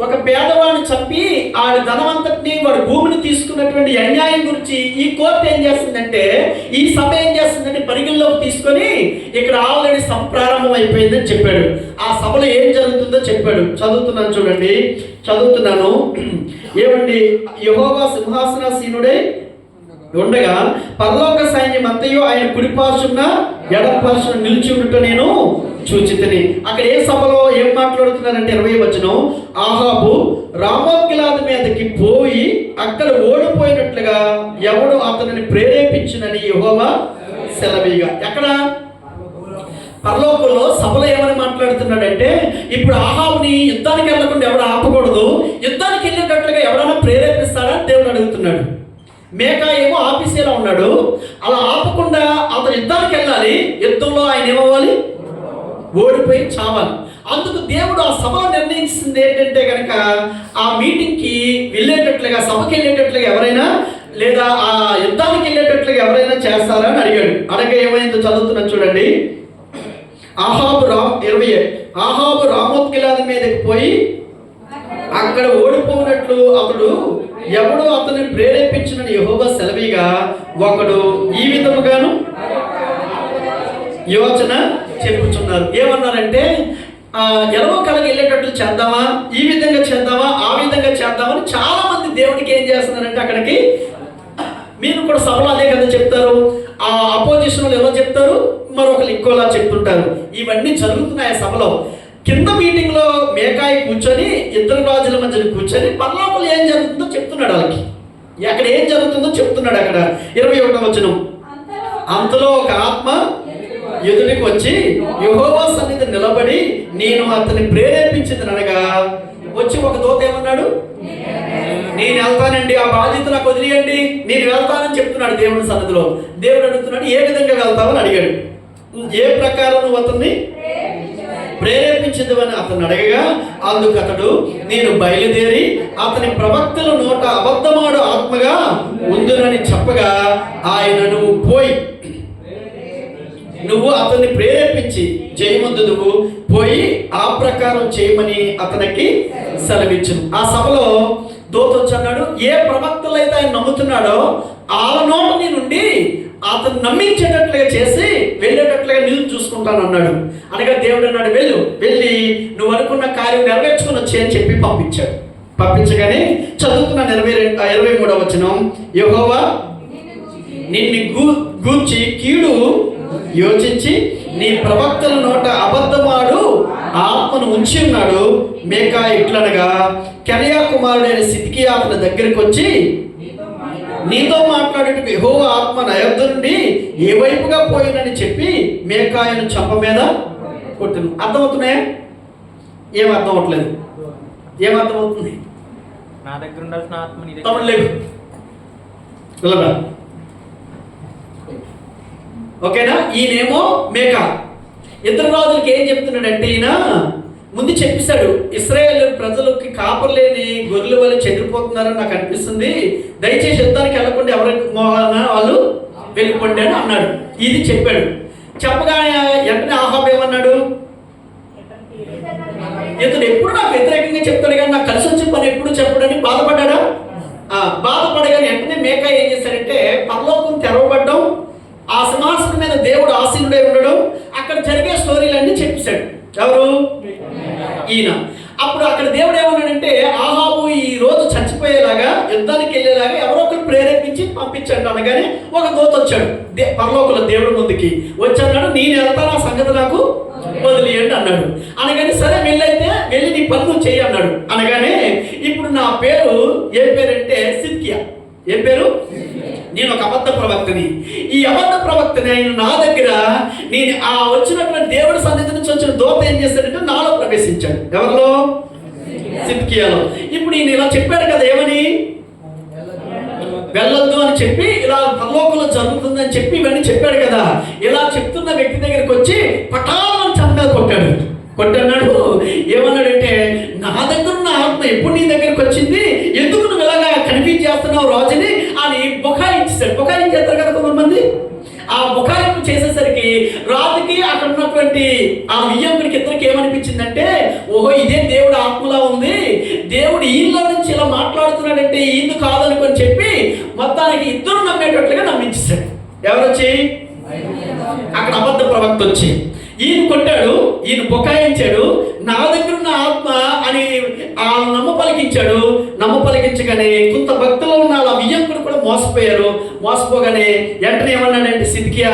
A: ఒక పేదవాడిని చంపి ఆడి ధనవంతటిని, వాడు భూమిని తీసుకున్నటువంటి అన్యాయం గురించి ఈ కోర్టు ఏం చేస్తుందంటే, ఈ సభ ఏం చేస్తుందంటే పరిగణలోకి తీసుకొని ఇక్కడ ఆల్రెడీ సభ ప్రారంభం అయిపోయిందని చెప్పాడు. ఆ సభలో ఏం జరుగుతుందో చెప్పాడు. చదువుతున్నాను. ఏమండి? యెహోవా సింహాసనాసీనుడై ఉండగా పరలోక సైన్యం అంతయు ఆయన కుడిపార్శ్వమున ఎడమపార్శ్వమున నిలిచి ఉండుట నేను చూచితిని. అక్కడ ఏ సభలో ఏం మాట్లాడుతున్నారంటే 20వ వచనం, ఆహాబు రామోత్గిలాదు మీదకి పోయి అక్కడ ఓడిపోయినట్లుగా ఎవడు అతనిని ప్రేరేపించునని యెహోవా సెలవీగా. ఎక్కడ? పరలోకంలో సభలో ఏమని మాట్లాడుతున్నాడంటే, ఇప్పుడు ఆహాబుని యుద్ధానికి వెళ్ళకుండా ఎవడు ఆపకూడదు, యుద్ధానికి వెళ్ళేటట్లుగా ఎవరైనా ప్రేరేపిస్తాడా దేవుడు అడుగుతున్నాడు. మేకా ఏమో ఆఫీసీలో ఉన్నాడు, అలా ఆపకుండా అతను యుద్ధానికి వెళ్ళాలి, యుద్ధంలో ఆయన ఏమవ్వాలి? ఓడిపోయి చావాలి. అందుకు దేవుడు ఆ సభలో నిర్ణయించింది ఏంటంటే కనుక ఆ మీటింగ్కి వెళ్ళేటట్లుగా, సభకి వెళ్ళేటట్లుగా ఎవరైనా, లేదా ఆ యుద్ధానికి వెళ్ళేటట్లుగా ఎవరైనా చేస్తారా అని అడిగాడు. అనగా ఏమైందో చదువుతున్నాను చూడండి. ఆహాబు రామోత్గిలాదు మీదకి పోయి అక్కడ ఓడిపోయినట్లు అతడు ఎవడు అతన్ని ప్రేరేపించిన యెహోవా సెలవిగా ఒకడు ఈ విధముగాను యోచన చెప్పుచున్నారు. ఏమన్నారంటే, ఎడమ కలకి వెళ్ళేటట్లు చేద్దామా, ఈ విధంగా చేద్దామా, ఆ విధంగా చేద్దామని చాలా మంది దేవుడికి ఏం చేస్తున్నారంటే, అక్కడికి మీరు కూడా సభలో అదే కదా చెప్తారు, ఆ అపోజిషన్ వాళ్ళు ఎలా చెప్తారు, మరొకరు ఇంకోలా చెప్తుంటారు. ఇవన్నీ జరుగుతున్నాయి ఆ సభలో. కింద మీటింగ్ లో మేకాయి కూర్చొని, ఇద్దరు రాజుల మధ్యలో కూర్చొని పరలోకంలో ఏం జరుగుతుందో చెప్తున్నాడు వాళ్ళకి. అక్కడ ఏం జరుగుతుందో చెప్తున్నాడు. అక్కడ 21వ వచనం, అంతలో ఒక ఆత్మ ఎదుటికి వచ్చి యెహోవా సన్నిధి నిలబడి నేను అతన్ని ప్రేరేపించిందనగా, వచ్చి ఒక దూత ఏమన్నాడు, నేను వెళ్తానండి, ఆ బాధ్యత నాకు వదిలేయండి, నేను వెళ్తానని చెప్తున్నాడు దేవుని సన్నిధిలో. దేవుడు అడుగుతున్నాడు, ఏ విధంగా వెళ్తావని అడిగాడు. ఏ ప్రకారం నువ్వు అతన్ని ప్రేరేపించదని అతను అడగగా, అందుకు అతడు, నేను బయలుదేరి అతని ప్రవక్తల నోట అబద్ధమాడు ఆత్మగా ఉందునని చెప్పగా, ఆయన నువ్వు అతన్ని ప్రేరేపించి జయమందుదువు, పోయి ఆ ప్రకారం చేయమని అతనికి సెలవిచ్చును. ఆ సభలో దూత వచ్చి అన్నాడు, ఏ ప్రవక్తలైతే ఆయన నమ్ముతున్నాడో వాళ్ళ నోటి నుండి అతను నమ్మించేటట్లుగా చేసి వెళ్ళేటట్లుగా నేను చూసుకుంటాను అన్నాడు. అనగా దేవుడు అన్నాడు, వెళ్ళి నువ్వు అనుకున్న కార్యం నెరవేర్చుకుని వచ్చి అని చెప్పి పంపించాడు. పంపించగానే చదువుతున్న 23వ వచనం, యెహోవా నిన్ను గూర్చి కీడు యోచించి నీ ప్రవక్తల నోట అబద్ధమాడు ఆత్మను ఉంచి ఉన్నాడు. మేకా ఇట్లనగా, కెరయా కుమారుడైన సిద్కియా అతని దగ్గరికి వచ్చి, నీతో మాట్లాడేటప్పుడు యెహోవా ఆత్మ నా యొద్ద నుండి ఏ వైపుగా పోయినని చెప్పి మేకాయను చెంప మీద కొట్టును. అర్థమవుతున్నాయా? ఏం అర్థం అవట్లేదు? ఏమర్థమవుతుంది?
B: నా దగ్గర ఉండాల్సిన ఆత్మ నీ
A: దగ్గర లేదు. ఓకేనా? ఈయనేమో మేకా. ఇద్దరు రాజులకి ఏం చెప్తున్నాడంటే, ఈయన ముందు చెప్పేశాడు, ఇశ్రాయేలు ప్రజలకి కాపరు లేని గొర్రెల వల్ల చెదిరిపోతున్నారని నాకు అనిపిస్తుంది, దయచేసి యుద్ధానికి వెళ్ళకుండా ఎవరికి వాళ్ళు వెళ్ళిపోండి అని అన్నాడు. ఇది చెప్పాడు. చెప్పగానే వెంటనే ఆహాబు ఏమన్నాడు, ఇతను ఎప్పుడు నాకు వ్యతిరేకంగా చెప్తాడు కానీ నాకు కలిసి వచ్చే పని ఎప్పుడు చెప్పడని బాధపడ్డా. బాధపడగానే వెంటనే మేకా ఏం చేశాడంటే పరలోకం తెరవబడ్డం, ఆ సింహాసనం మీద దేవుడు ఆసీనుడై ఉండడం, అక్కడ జరిగే స్టోరీలన్నీ చెప్పేశాడు. ఎవరు? ఈయన. అప్పుడు అక్కడ దేవుడు ఏమన్నాడంటే ఆహాబు ఈ రోజు చచ్చిపోయేలాగా యుద్ధానికి వెళ్ళేలాగా ఎవరో ఒకరు ప్రేరేపించి పంపించాడు అనగానే ఒక దూత వచ్చాడు పరలోకంలో దేవుడి ముందుకి వచ్చి అన్నాడు, నేను వెళ్తాను, ఆ సంగతి నాకు వదిలేయండి అన్నాడు. అనగానే సరే వెళ్ళి నీ పని నువ్వు చెయ్యి అన్నాడు. అనగానే ఇప్పుడు నా పేరు ఏం పేరంటే సిద్కియా. ఏం పేరు? నేను ఒక అబద్ధ ప్రవక్తని. ఈ అబద్ధ ప్రవక్తని ఆయన నా దగ్గర నేను ఆ వచ్చినటువంటి దేవుడి సన్నిధి నుంచి వచ్చిన దూత ఏం చేశాడంటే నాలో ప్రవేశించాడు. ఎవరిలో? సిద్కియాలో. ఇప్పుడు ఈయన ఇలా చెప్పాడు కదా, ఏమని వెళ్ళొద్దు అని చెప్పి, ఇలా పరలోకంలో జరుగుతుందని చెప్పి ఇవన్నీ చెప్పాడు కదా. ఇలా చెప్తున్న వ్యక్తి దగ్గరికి వచ్చి పటాలను చంపగా కొట్టన్నాడు. ఏమన్నాడంటే నా దగ్గర ఉన్న ఆత్మ ఎప్పుడు నీ దగ్గరికి వచ్చింది, ఎందుకు నువ్వు ఇలాగా కన్ఫ్యూజ్ చేస్తున్నావు రాజుని అని బుకాయించాడు. బుకాయించేస్తారు కదా కొంతమంది. ఆ బుకాయింపు చేసేసరికి రాజుకి అక్కడ ఉన్నటువంటి ఆ వియ్యంకుడికి ఇద్దరికి ఏమనిపించిందంటే, ఓహో ఇదే దేవుడు ఆత్మలా ఉంది, దేవుడు ఈయనలో నుంచి ఇలా మాట్లాడుతున్నాడంటే ఈయన కాదనుకొని చెప్పి మొత్తానికి ఇద్దరు నమ్మేటట్లుగా నమ్మించేశాడు. ఎవరొచ్చి? అక్కడ అబద్ధ ప్రవక్త వచ్చి ఈయన కొట్టాడు, ఈయన బుకాయించాడు, నా దగ్గర ఉన్న ఆత్మ అని ఆ నమ్మ పలికించగానే కొంత భక్తులు ఉన్న ఆ వియ్యంకుడు కూడా మోసపోగానే వెంటనే ఏమన్నాడంటే సిద్కియా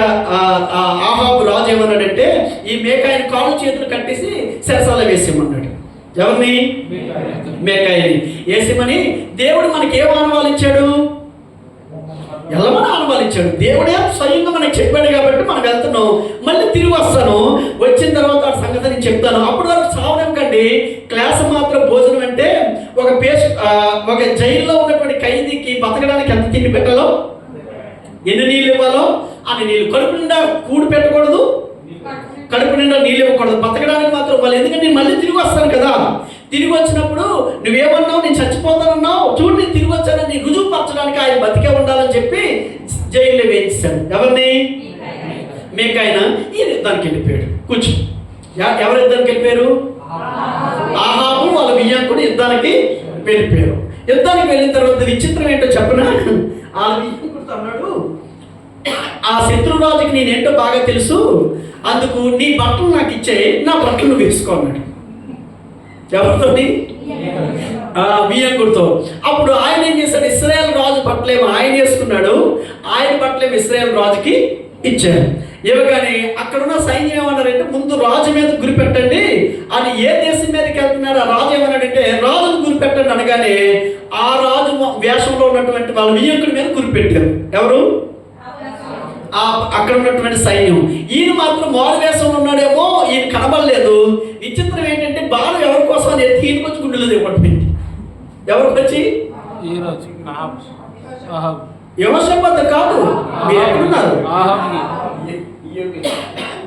A: ఆహాబు రాజు ఏమన్నాడంటే ఈ మేకాయని కాళ్ళు చేతులు కట్టేసి సెరసాల వేసేయమన్నాడు. ఎవరిని? మేకాయని వేసేమని దేవుడు మనకి ఏం ఆనవాళ్ళు ఇచ్చాడు? ఎల్లమని ఆనవాలించాడు. దేవుడే స్వయంగా మనకి చెప్పాడు కాబట్టి మనం వెళ్తున్నాం. మళ్ళీ తిరిగి వస్తాను, వచ్చిన తర్వాత ఆ సంగతి నేను చెప్తాను. అప్పుడు వరకు సావడంకండి. క్లాస్ మాత్రం భోజనం అంటే ఒక జైల్లో ఉన్నటువంటి ఖైదీకి బతకడానికి ఎంత తిండి పెట్టాలో, ఎన్ని నీళ్ళు ఇవ్వాలో అన్ని నీళ్ళు. కడుపు నిండా కూడు పెట్టకూడదు, కడుపు నిండా నీళ్ళు ఇవ్వకూడదు, బతకడానికి మాత్రం వాళ్ళు. ఎందుకంటే నేను మళ్ళీ తిరిగి వస్తాను కదా. తిరిగి వచ్చినప్పుడు నువ్వేమన్నావు, నేను చచ్చిపోతానన్నావు, చూడు నేను తిరిగి వచ్చానని నీ రుజువు పరచడానికి ఆయన బతికే ఉండాలని చెప్పి జైల్లో వేయించాడు. ఎవరిని? మేకాయన. ఈయన యుద్ధానికి వెళ్ళిపోయాడు. కూర్చో. ఎవరు యుద్ధానికి వెళ్ళిపోయారు? ఆహాబు వాళ్ళ వియ్యంకుడు యుద్ధానికి వెళ్ళిపోయారు. యుద్ధానికి వెళ్ళిన తర్వాత విచిత్రం ఏంటో చెప్పనా, ఆ వియ్యంకుడితో అన్నాడు, ఆ శత్రురాజుకి నేనేంటో బాగా తెలుసు, అందుకు నీ బట్టలు నాకు ఇచ్చే, నా బట్టలు నువ్వు వేసుకో అన్నాడు. ఎవరితో? వియ్యంకుడితో. అప్పుడు ఆయన ఏం చేశాడు, ఇశ్రాయేల్ రాజు బట్టలేమో ఆయన వేసుకున్నాడు, ఆయన బట్టలేమో ఇశ్రాయేల్ రాజుకి ఇచ్చాడు. ఇవ్వగానే అక్కడున్న సైన్యం ఏమన్నారంటే ముందు రాజు మీద గురి పెట్టండి అని. ఏ దేశం మీదకి వెళ్తున్నారు ఆ రాజు ఏమన్నాడంటే రాజును గురి పెట్టండి అనగానే ఆ రాజు వేషంలో ఉన్నటువంటి వాళ్ళ వియ్యంకుడి మీద గురి పెట్టారు. ఎవరు? అక్కడ ఉన్నటువంటి సైన్యం. ఈయన మాత్రం మారు వేషంలో ఉన్నాడేమో, ఈయన కనబడలేదు. విచిత్రం ఏంటంటే బాలు ఎవరి కోసం అని ఎత్తి ఈయనకి వచ్చి గుండెలు దిగబట్టింది. ఎవరికి వచ్చి? యెహోషాపాతు కాదు. మీరు ఎక్కడున్నారు?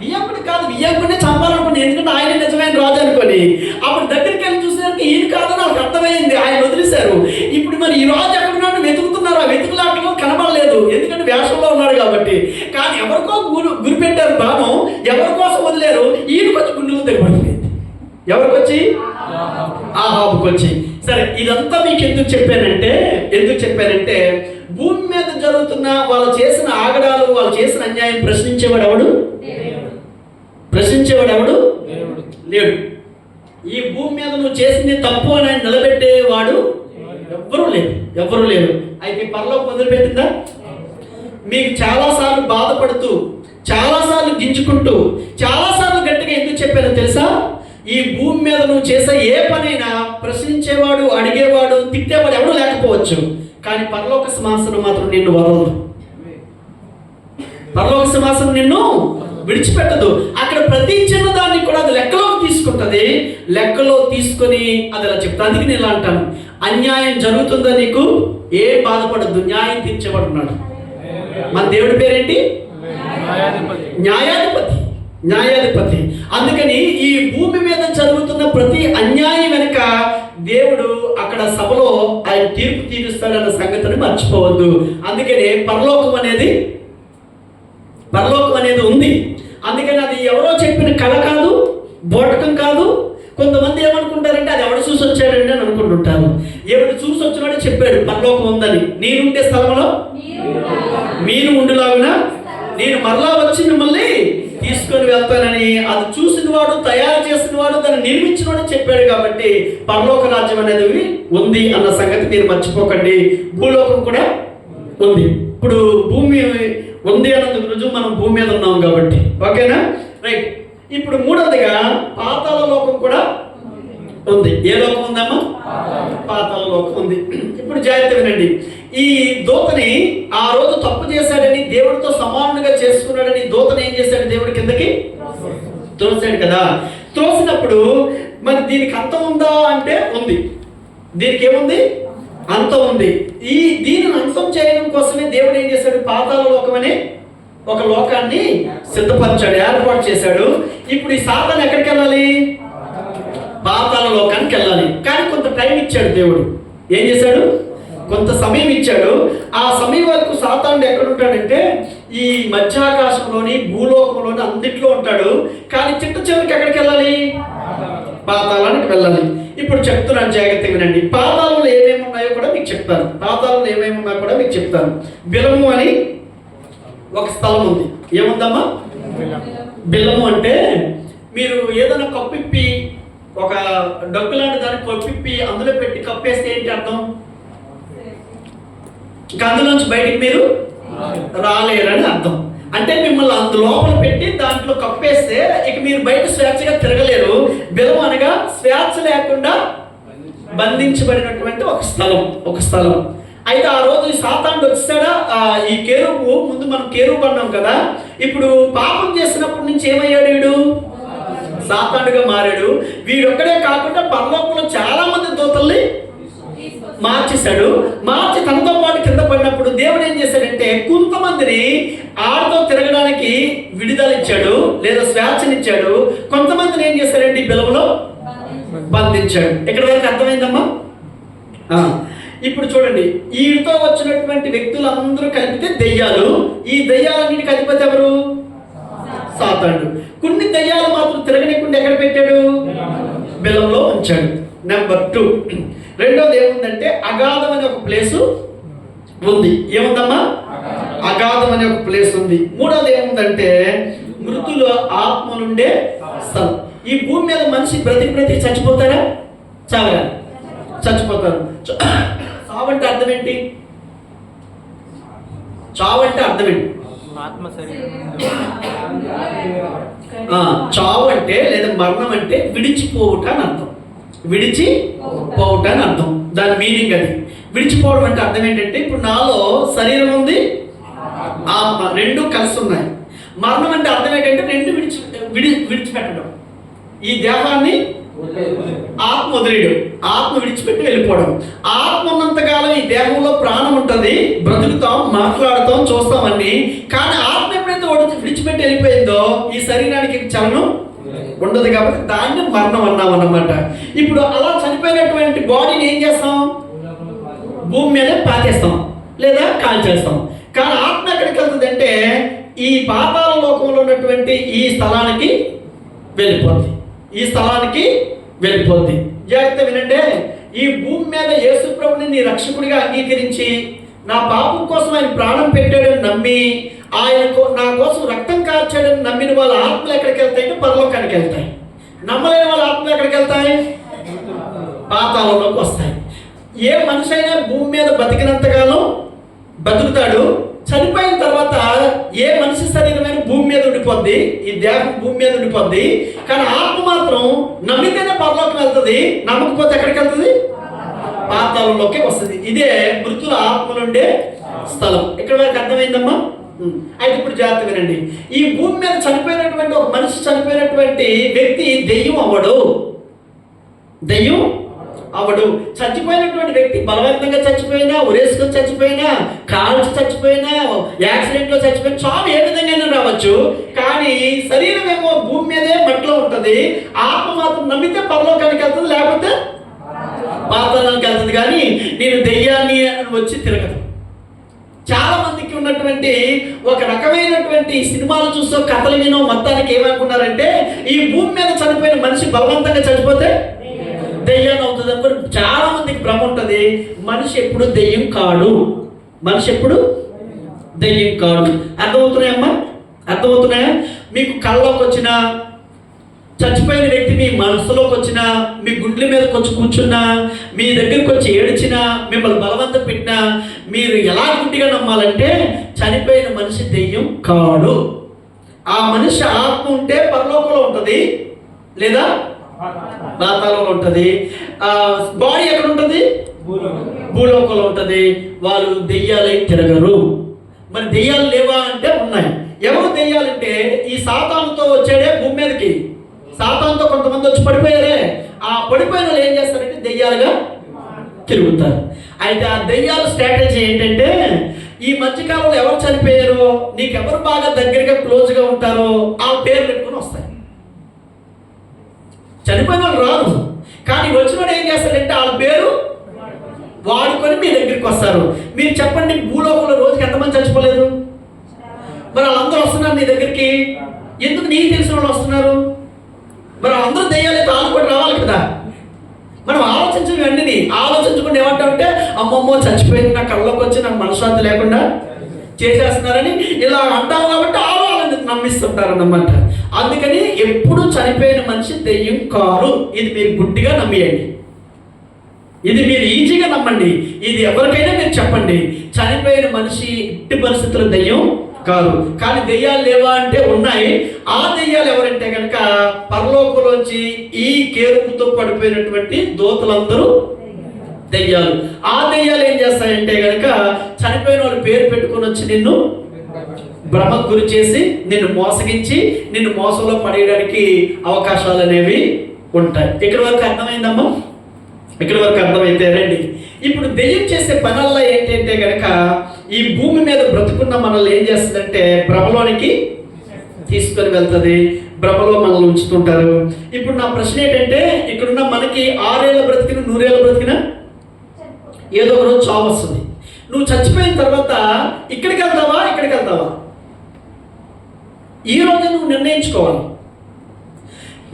A: వియ్యంకుడు కాదు, వియ్యంకుడిని చంపాలనుకుని, ఎందుకంటే ఆయన నిజమైన రాజు అనుకొని. అప్పుడు దగ్గరికి వెళ్ళి చూసేసరికి ఈయన కాదని వాళ్ళకి అర్థమైంది, ఆయన వదిలేశారు. ఇప్పుడు మరి ఈ రాజు ఎక్కడున్నాడు వెతుకుతున్నారు, ఆ వెతుకులాటలో కనబడలేదు, ఎందుకంటే వేషంలో ఉన్నాడు కాబట్టి. కానీ ఎవరికో గురి పెట్టారు బాణం, ఎవరి కోసం వదిలేరు, ఈయనకి వచ్చి గుండెలు దిగబడిపోయింది. ఎవరికి వచ్చి? ఆహాబుకి వచ్చి. సరే, ఇదంతా మీకు ఎందుకు చెప్పానంటే భూమి మీద జరుగుతున్న వాళ్ళు చేసిన ఆగడాలు, వాళ్ళు చేసిన అన్యాయం ప్రశ్నించేవాడు ఎవడు? లేడు. ఈ భూమి మీద నువ్వు చేసింది తప్పు అని నిలబెట్టేవాడు ఎవ్వరూ లేరు. అయితే పరలోకం వదిలిపెట్టిందా? మీకు చాలాసార్లు బాధపడుతూ, చాలాసార్లు గింజుకుంటూ, చాలాసార్లు గట్టిగా ఎందుకు చెప్పానో తెలుసా? ఈ భూమి మీద నువ్వు చేసే ఏ పనైనా ప్రశ్నించేవాడు, అడిగేవాడు, తిట్టేవాడు ఎవడు లేకపోవచ్చు, కానీ పరలోక సింహాసనం మాత్రం నిన్ను వదలదు. పరలోక సింహాసనం నిన్ను విడిచిపెట్టదు. అక్కడ ప్రతి చిన్నదాన్ని కూడా అది లెక్కలోకి తీసుకుంటుంది. లెక్కలో తీసుకొని అది అలా చెప్తా. అందుకే నేను ఇలా అంటాను, అన్యాయం జరుగుతుందా నీకు ఏ బాధపడద్దు, న్యాయం తీర్చేవాడు ఉన్నాడు. మన దేవుడి పేరేంటి? న్యాయాధిపతి. న్యాయాధిపతి. అందుకని ఈ భూమి మీద జరుగుతున్న ప్రతి అన్యాయం వెనుక దేవుడు అక్కడ సభలో ఆయన తీర్పు తీరుస్తాడన్న సంగతిని మర్చిపోవద్దు. అందుకని పరలోకం అనేది ఉంది. అందుకని అది ఎవరో చెప్పిన కళ కాదు, బోటకం కాదు. కొంతమంది ఏమనుకుంటారంటే అది ఎవడు చూసి వచ్చాడండి అని అనుకుంటుంటారు. ఎవడు చూసి వచ్చినాడో చెప్పాడు పరలోకం ఉందని. నేనుండే స్థలంలో మీరు ఉండులాగున నేను మరలా వచ్చి మిమ్మల్ని తీసుకొని వెళ్తానని అది చూసిన వాడు, తయారు చేసిన వాడు, దాన్ని నిర్మించిన వాడు చెప్పాడు. కాబట్టి పరలోక రాజ్యం అనేది ఉంది అన్న సంగతి మీరు మర్చిపోకండి. భూలోకం కూడా ఉంది. ఇప్పుడు భూమి ఉంది అన్నందుకు రుజువు మనం భూమి మీద ఉన్నాం కాబట్టి. ఓకేనా? రైట్. ఇప్పుడు మూడవదిగా పాతాళ లోకం కూడా ఉంది. ఏ లోకం ఉందమ్మా? పాతాళ లోకం ఉంది. ఇప్పుడు జాగ్రత్త వినండి. ఈ దూతని ఆ రోజు తప్పు చేశాడని, దేవుడితో సమానుడిగా చేసుకున్నాడని దూతని ఏం చేశాడు? దేవుడి కిందకి తోసాడు కదా. తోసినప్పుడు మరి దీనికి అంతం ఉందా అంటే ఉంది. దీనికి ఏముంది? అంతం ఉంది. దీనిని అంతం చేయడం కోసమే దేవుడు ఏం చేశాడు? పాతాళ లోకం అనే ఒక లోకాన్ని సిద్ధపరిచాడు, ఏర్పాటు చేశాడు. ఇప్పుడు ఈ సాతాను ఎక్కడికి వెళ్ళాలి? పాతాళ లోకానికి వెళ్ళాలి. కానీ కొంత టైం ఇచ్చాడు దేవుడు. ఏం చేశాడు? కొంత సమయం ఇచ్చాడు. ఆ సమయం వరకు సాతానుడు ఎక్కడ ఉంటాడంటే ఈ మధ్యాకాశంలోని, భూలోకంలోని అన్నింటిలో ఉంటాడు. కానీ చివరికి ఎక్కడికి వెళ్ళాలి? పాతాళానికి వెళ్ళాలి. ఇప్పుడు చెప్తున్నాను, జాగ్రత్తగా వినండి. పాతాళంలో ఏమేమి ఉన్నాయో కూడా మీకు చెప్తాను. పాతాళంలో ఏమేమి ఉన్నాయో కూడా మీకు చెప్తాను. బిలము అని ఒక స్థలం ఉంది. ఏముందమ్మా? బిల్లము అంటే మీరు ఏదైనా కప్పిప్పి, ఒక డొక్కు లాంటి దాన్ని కప్పిప్పి అందులో పెట్టి కప్పేస్తే ఏంటి అర్థం? ఇక అందులోంచి బయటికి మీరు రాలేరని అర్థం. అంటే మిమ్మల్ని లోపల పెట్టి దాంట్లో కప్పేస్తే ఇక మీరు బయట స్వేచ్ఛగా తిరగలేరు. బిలం అనగా స్వేచ్ఛ లేకుండా బంధించబడినటువంటి ఒక స్థలం. అయితే ఆ రోజు ఈ సాతానుడు వచ్చాడా? ఈ కేరువు, ముందు మనం కేరువు అన్నాం కదా. ఇప్పుడు పాపం చేసినప్పటి నుంచి ఏమయ్యాడు? వీడు సాతానుడుగా మారాడు. వీడొక్కడే కాకుండా పరలోకంలో చాలా మంది దూతల్ని మార్చేశాడు. మార్చి తనతో పాటు కింద పడినప్పుడు దేవుడు ఏం చేశాడంటే కొంతమందిని ఆడతో తిరగడానికి విడుదల ఇచ్చాడు, లేదా స్వేచ్ఛనిచ్చాడు. కొంతమందిని ఏం చేశాడంటే ఈ బిలములో బంధించాడు. ఇక్కడ వరకు అర్థమైందమ్మా? ఇప్పుడు చూడండి, వీటితో వచ్చినటువంటి వ్యక్తులందరూ కలిపితే దెయ్యాలు. ఈ దెయ్యాలన్నిటికి అధిపతి ఎవరు? సాతానుడు. కొన్ని దెయ్యాలు మాత్రం తిరగనికుండా ఎక్కడ పెట్టాడు? బిలంలో ఉంచాడు. నెంబర్ 2. రెండోది ఏముందంటే అగాధం అనే ఒక ప్లేసు ఉంది. ఏముందమ్మా? అగాధం అనే ఒక ప్లేస్ ఉంది. మూడోది ఏముందంటే మృతుల ఆత్మలుండే స్థలం. ఈ భూమి మీద మనిషి బ్రతికి చచ్చిపోతారా? చావరా? చచ్చిపోతారు. చావంటే అర్థం ఏంటి? చావంటే అర్థం ఏంటి? చావు అంటే లేదా మరణం అంటే విడిచిపోవుట అని అర్థం. విడిచిపోవుట అని అర్థం. దాని మీనింగ్ అది. విడిచిపోవడం అంటే అర్థం ఏంటంటే ఇప్పుడు నాలో శరీరం ఉంది, ఆత్మ, రెండు కలిసి ఉన్నాయి. మరణం అంటే అర్థం ఏంటంటే రెండు విడిచిపెట్టడం. ఈ దేహాన్ని ఆత్మ వదిలేయడం, ఆత్మ విడిచిపెట్టి వెళ్ళిపోవడం. ఆత్మ ఉన్నంతకాలం ఈ దేహంలో ప్రాణం ఉంటుంది, బ్రతుకుతాం, మాట్లాడతాం, చూస్తామని. కానీ ఆత్మ ఎప్పుడైతే విడిచిపెట్టి వెళ్ళిపోయిందో ఈ శరీరానికి చలనం ఉండదు. కాబట్టి దాన్ని మరణం అన్నాం అన్నమాట. ఇప్పుడు అలా చనిపోయినటువంటి బాడీని ఏం చేస్తాం? భూమి మీద పాతేస్తాం లేదా కాల్చేస్తాం. కానీ ఆత్మ ఎక్కడికి వెళ్తుంది అంటే ఈ పాతాళ లోకంలో ఉన్నటువంటి ఈ స్థలానికి వెళ్ళిపోద్ది. జాగ్రత్త వినండి. ఈ భూమి మీద యేసు ప్రభుని నీ రక్షకుడిగా అంగీకరించి నా పాపం కోసం ఆయన ప్రాణం పెట్టాడని నమ్మి నా కోసం రక్తం కార్చాడని నమ్మిన వాళ్ళ ఆత్మలు ఎక్కడికి వెళ్తాయి? పరలోకానికి వెళ్తాయి. నమ్మలేని వాళ్ళ ఆత్మలు ఎక్కడికి వెళ్తాయి? పాతాళంలోకి వస్తాయి. ఏ మనిషి అయినా భూమి మీద బతికినంతకాలం బతుకుతాడు. చనిపోయిన తర్వాత ఏ మనిషి శరీరమైన భూమి మీద ఉండిపోద్ది, ఈ దేహం భూమి మీద ఉండిపోద్ది. కానీ ఆత్మ మాత్రం నమ్మితేనే పరలోకం వెళ్తుంది, నమ్మకపోతే ఎక్కడికి వెళ్తుంది? పాతాళంలోకి వస్తుంది. ఇదే మృతుల ఆత్మలుండే స్థలం. ఇక్కడ వరకు అర్థమైందమ్మా? అయితే ఇప్పుడు జాగ్రత్త వినండి. ఈ భూమి మీద చనిపోయినటువంటి ఒక మనిషి, చనిపోయినటువంటి వ్యక్తి దెయ్యం అవ్వడు. దెయ్యం అవడు. చచ్చిపోయినటువంటి వ్యక్తి బలవంతంగా చచ్చిపోయినా, ఉరేసుకొని చచ్చిపోయినా, కాల్చి చచ్చిపోయినా, యాక్సిడెంట్లో చచ్చిపోయినా, చావు ఏ విధంగా రావచ్చు. కానీ శరీరం ఏమో భూమి మీదే మట్టిలో ఉంటుంది, ఆత్మ మాత్రం నమ్మితే పరలోకానికి వెళ్తుంది, లేకపోతే పాతాళానికి వెళ్తుంది. కానీ నేను దెయ్యాన్ని వచ్చి తిరగదు. చాలా మందికి ఉన్నటువంటి ఒక రకమైనటువంటి సినిమాలు చూసో, కథలు వినో మొత్తానికి ఏమనుకున్నారంటే ఈ భూమి మీద చనిపోయిన మనిషి బలవంతంగా చనిపోతే దెయ్యాన్ని అవుతుంది అనుకో. చాలా మందికి భ్రమ ఉంటుంది. మనిషి ఎప్పుడు దెయ్యం కాడు, మనిషి ఎప్పుడు దెయ్యం కాడు. అర్థమవుతున్నాయమ్మా? అర్థమవుతున్నాయా? మీకు కళ్ళలోకి వచ్చిన చచ్చిపోయిన వ్యక్తి మీ మనసులోకి వచ్చినా, మీ గుండెల మీదకి వచ్చి కూర్చున్నా, మీ దగ్గరికి వచ్చి ఏడ్చినా, మిమ్మల్ని బలవంతం పెట్టినా, మీరు ఎలా గుడ్డిగా నమ్మాలంటే చనిపోయిన మనిషి దెయ్యం కాడు. ఆ మనిషి ఆత్మ ఉంటే పరలోకంలో ఉంటుంది, లేదా పాతాళంలో ఉంటుంది. బాడీ ఎక్కడ ఉంటుంది? భూలోకంలో ఉంటుంది. వాళ్ళు దెయ్యాలై తిరగరు. మరి దెయ్యాలు లేవా అంటే ఉన్నాయి. ఎవరు దెయ్యాలంటే ఈ సాతానుతో వచ్చాడే భూమి మీదకి. సాతానుతో కొంతమంది వచ్చి పడిపోయారే, ఆ పడిపోయిన వాళ్ళు ఏం చేస్తారంటే దెయ్యాలుగా తిరుగుతారు. అయితే ఆ దెయ్యాల స్ట్రాటజీ ఏంటంటే, ఈ మధ్యకాలంలో ఎవరు చనిపోయారో, నీకెవరు బాగా దగ్గరగా క్లోజ్గా ఉంటారో ఆ పేరు పెట్టుకుని వస్తాయి. చనిపోయిన వాళ్ళు రాదు, కానీ వచ్చినోడు ఏం చేస్తాడంటే వాళ్ళ పేరు వాడుకొని మీ దగ్గరికి వస్తారు. మీరు చెప్పండి, భూలోకంలో రోజుకి ఎంతమంది చచ్చిపోలేదు? మరి వాళ్ళందరూ వస్తున్నారు నీ దగ్గరికి. ఎందుకు? నీకు తెలిసిన వాళ్ళు వస్తున్నారు. మరి అందరూ దెయ్యాలైతే వాళ్ళు కూడా రావాలి కదా. మనం ఆలోచించడం వెంటనే ఆలోచించకుండా ఏమంటామంటే, అమ్మమ్మో చచ్చిపోయింది, నా కళ్ళలోకి వచ్చి నాకు మనశ్శాంతి లేకుండా చేసేస్తున్నారని ఇలా అంటాం. కాబట్టి వాళ్ళని నమ్మిస్తుంటారు అన్నమాట. అందుకని ఎప్పుడు చనిపోయిన మనిషి దెయ్యం కారు. ఇది మీరు గుడ్డిగా నమ్మేయండి, ఇది మీరు ఈజీగా నమ్మండి. ఇది ఎవరికైనా మీరు చెప్పండి, చనిపోయిన మనిషి ఎట్టి పరిస్థితుల్లో దెయ్యం కాదు. కానీ దెయ్యాలు లేవా అంటే ఉన్నాయి. ఆ దెయ్యాలు ఎవరంటే కనుక పరలోకంలోంచి ఈ కేరుపుతో పడిపోయినటువంటి దూతలందరూ దెయ్యాలు. ఆ దెయ్యాలు ఏం చేస్తాయంటే కనుక చనిపోయిన వాళ్ళు పేరు పెట్టుకొని వచ్చి నిన్ను భ్రమకు గురి చేసి, నిన్ను మోసగించి, నిన్ను మోసంలో పడేయడానికి అవకాశాలు అనేవి ఉంటాయి. ఇక్కడ వరకు అర్థమైందమ్మా? ఇక్కడ వరకు అర్థమైతే రండి. ఇప్పుడు దెయ్యం చేసే పనుల్లో ఏంటంటే కనుక ఈ భూమి మీద బ్రతుకున్న మనల్ని ఏం చేస్తుందంటే భ్రమలోనికి తీసుకొని వెళ్తుంది, భ్రమలో మనల్ని ఉంచుతుంటారు. ఇప్పుడు నా ప్రశ్న ఏంటంటే, ఇక్కడున్న మనకి 6 ఏళ్ళ బ్రతికిన 100 ఏళ్ళ బ్రతికిన ఏదో ఒక రోజు చావు వస్తుంది. నువ్వు చచ్చిపోయిన తర్వాత ఇక్కడికి వెళ్తావా, ఇక్కడికి వెళ్తావా? ఈ రోజు నువ్వు నిర్ణయించుకోవాలి.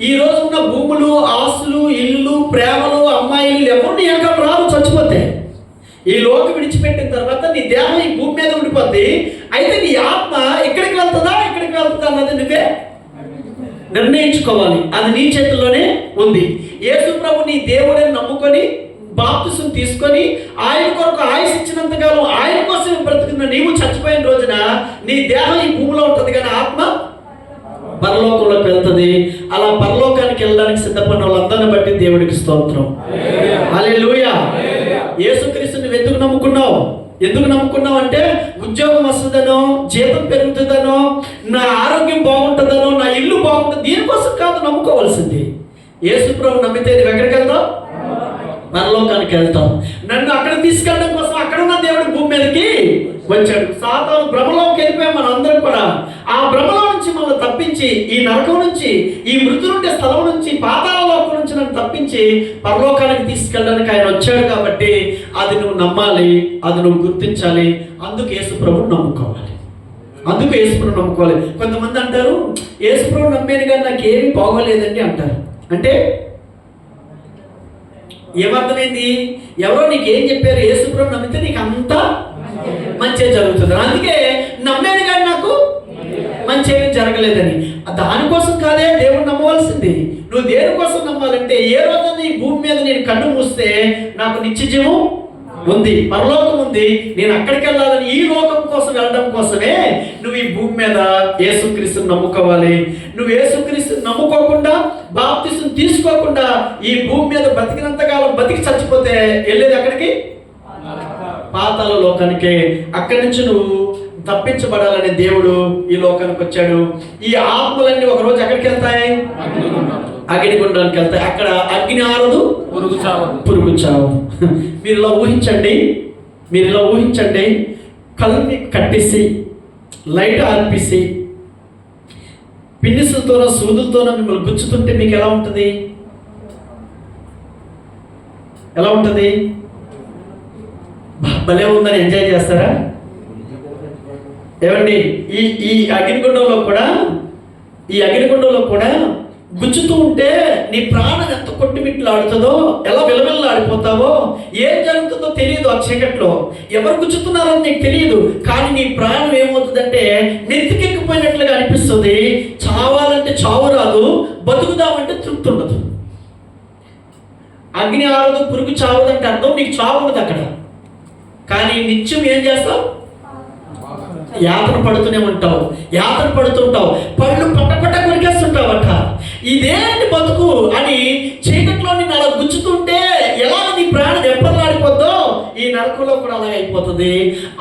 A: ఈ రోజు ఉన్న భూములు, ఆస్తులు, ఇల్లు, ప్రేమలు, అమ్మాయిలు ఎవరు నీ యొక్క రాదు చచ్చిపోతే. ఈ లోకం విడిచిపెట్టిన తర్వాత నీ దేహం ఈ భూమి మీద ఉండిపోద్ది. అయితే నీ ఆత్మ ఇక్కడికి వెళ్తుందా, ఇక్కడికి వెళ్తుందా అన్నది నువ్వే నిర్ణయించుకోవాలి. అది నీ చేతుల్లోనే ఉంది. యేసు ప్రభు నీ దేవుడిని నమ్ముకొని బాప్తిసం తీసుకొని ఆయన కొరకు ఆయుష్ ఇచ్చినంతకాలం ఆయన కోసం బ్రతుకున్న నీవు చచ్చిపోయిన రోజున నీ దేహం ఈ భూమిలో ఉంటుంది, కానీ ఆత్మ పరలోకంలోకి వెళ్తుంది. అలా పరలోకానికి వెళ్ళడానికి సిద్ధపడిన వాళ్ళందరిని బట్టి దేవుడికి స్తోత్రం. హల్లెలూయా. యేసుక్రీస్తుని ఎందుకు నమ్ముకున్నావు? ఎందుకు నమ్ముకున్నావు అంటే, ఉద్యోగం వస్తుందనో, జీతం పెరుగుతుందనో, నా ఆరోగ్యం బాగుంటుందనో, నా ఇల్లు బాగుంటుంది, దీనికోసం కాదు నమ్ముకోవాల్సింది. యేసు ప్రభు నమ్మితే నువ్వు ఎక్కడికి వెళ్తావు? పరలోకానికి వెళ్తాం. నన్ను అక్కడ తీసుకెళ్ళడం కోసం అక్కడ ఉన్న దేవుడు భూమి మీదకి వచ్చాడు. సాతాను భ్రమలోకి వెళ్ళిపోయాం మనం అందరం కూడా. ఆ భ్రమలో నుంచి మనల్ని తప్పించి, ఈ నరకం నుంచి, ఈ మృతులుండే స్థలం నుంచి, పాతాళ లోకం నుంచి నన్ను తప్పించి పరలోకానికి తీసుకెళ్ళడానికి ఆయన వచ్చాడు. కాబట్టి అది నువ్వు నమ్మాలి, అది నువ్వు గుర్తించాలి. అందుకు యేసు ప్రభువుని నమ్ముకోవాలి. అందుకు యేసు ప్రభువుని నమ్ముకోవాలి. కొంతమంది అంటారు, యేసు ప్రభువుని నమ్మేది కానీ నాకు ఏమీ బాగోలేదండి అంటారు. అంటే ఏమర్థమైంది? ఎవరో నీకు ఏం చెప్పారు? యేసు ప్రభువుని నమ్మితే నీకు అంతా మంచిగా జరుగుతుంది. అందుకే నమ్మేది కానీ నాకు మంచి ఏమీ జరగలేదని. దానికోసం కాదే దేవుడు నమ్మవలసింది. నువ్వు దేనికోసం నమ్మాలంటే, ఏ రోజున ఈ భూమి మీద నేను కన్ను మూస్తే నాకు నిత్య జీవం ఉంది, పరలోకం ఉంది, నేను అక్కడికి వెళ్ళాలని, ఈ లోకం కోసం వెళ్ళడం కోసమే నువ్వు ఈ భూమి మీద యేసుక్రీస్తుని నమ్ముకోవాలి. నువ్వు యేసుక్రీస్తుని నమ్ముకోకుండా, బాప్తిసం తీసుకోకుండా ఈ భూమి మీద బతికినంతకాలం బతికి చచ్చిపోతే వెళ్ళేది ఎక్కడికి? పాతాళ లోకానికి. అక్కడి నుంచి నువ్వు తప్పించబడాలని దేవుడు ఈ లోకానికి వచ్చాడు. ఈ ఆత్మలన్నీ ఒకరోజు ఎక్కడికి వెళ్తాయి? అగ్నిగుండానికి వెళ్తాయి. అక్కడ అగ్ని ఆరదు,
B: పురుగు చావదు.
A: పురుగు చావదు. మీరు ఇలా ఊహించండి, కళ్ళని కట్టేసి లైట్ ఆర్పేసి పిన్నిసులతోనో సూదులతోనో మిమ్మల్ని గుచ్చుతుంటే మీకు ఎలా ఉంటుంది? భలే ఉందని ఎంజాయ్ చేస్తారా? ఏమండి, ఈ అగ్నిగుండంలో కూడా గుచ్చుతూ ఉంటే నీ ప్రాణం ఎంత కొట్టుమిట్లాడుతుందో, ఎలా విలవిల్లాడిపోతావో, ఏం జరుగుతుందో తెలియదు. ఆ చీకట్లో ఎవరు గుచ్చుతున్నారో నీకు తెలియదు, కానీ నీ ప్రాణం ఏమవుతుందంటే నెత్తికెక్కిపోయినట్లుగా అనిపిస్తుంది. చావాలంటే చావు రాదు, బతుకుదామంటే తృప్తి ఉండదు. అగ్ని ఆరదు, పురుగు చావదంటే అర్థం నీకు చావు ఉండదు అక్కడ. కానీ నిత్యం ఏం చేస్తావు? యాతన పడుతూనే ఉంటావు, పళ్ళు పట్ట కొరికేస్తుంటావట. ఇదేంటి బతుకు అని చీకట్లో నిన్ను అలా గుచ్చుతుంటే ఎలా నీ ప్రాణం ఎప్పలాడిపోద్దో ఈ నరకంలో కూడా అలాగే అయిపోతుంది.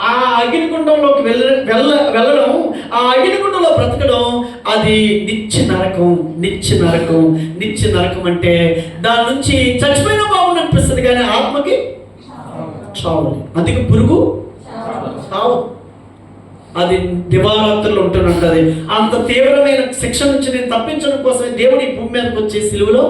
A: ఆ అగ్నిగుండంలోకి వెళ్ళడం, ఆ అగ్నిగుండంలో బ్రతకడం, అది నిత్య నరకం అంటే దాని నుంచి చచ్చిపోయినా బాగుంది అనిపిస్తుంది, కానీ ఆత్మకి చావు. అందుకే పురుగు చావు, అది దివారాత్రులు ఉంటున్నది. అంత తీవ్రమైన శిక్ష నుంచి నేను తప్పించడం కోసమే దేవుడు ఈ భూమి మీదకి వచ్చి సిలువలో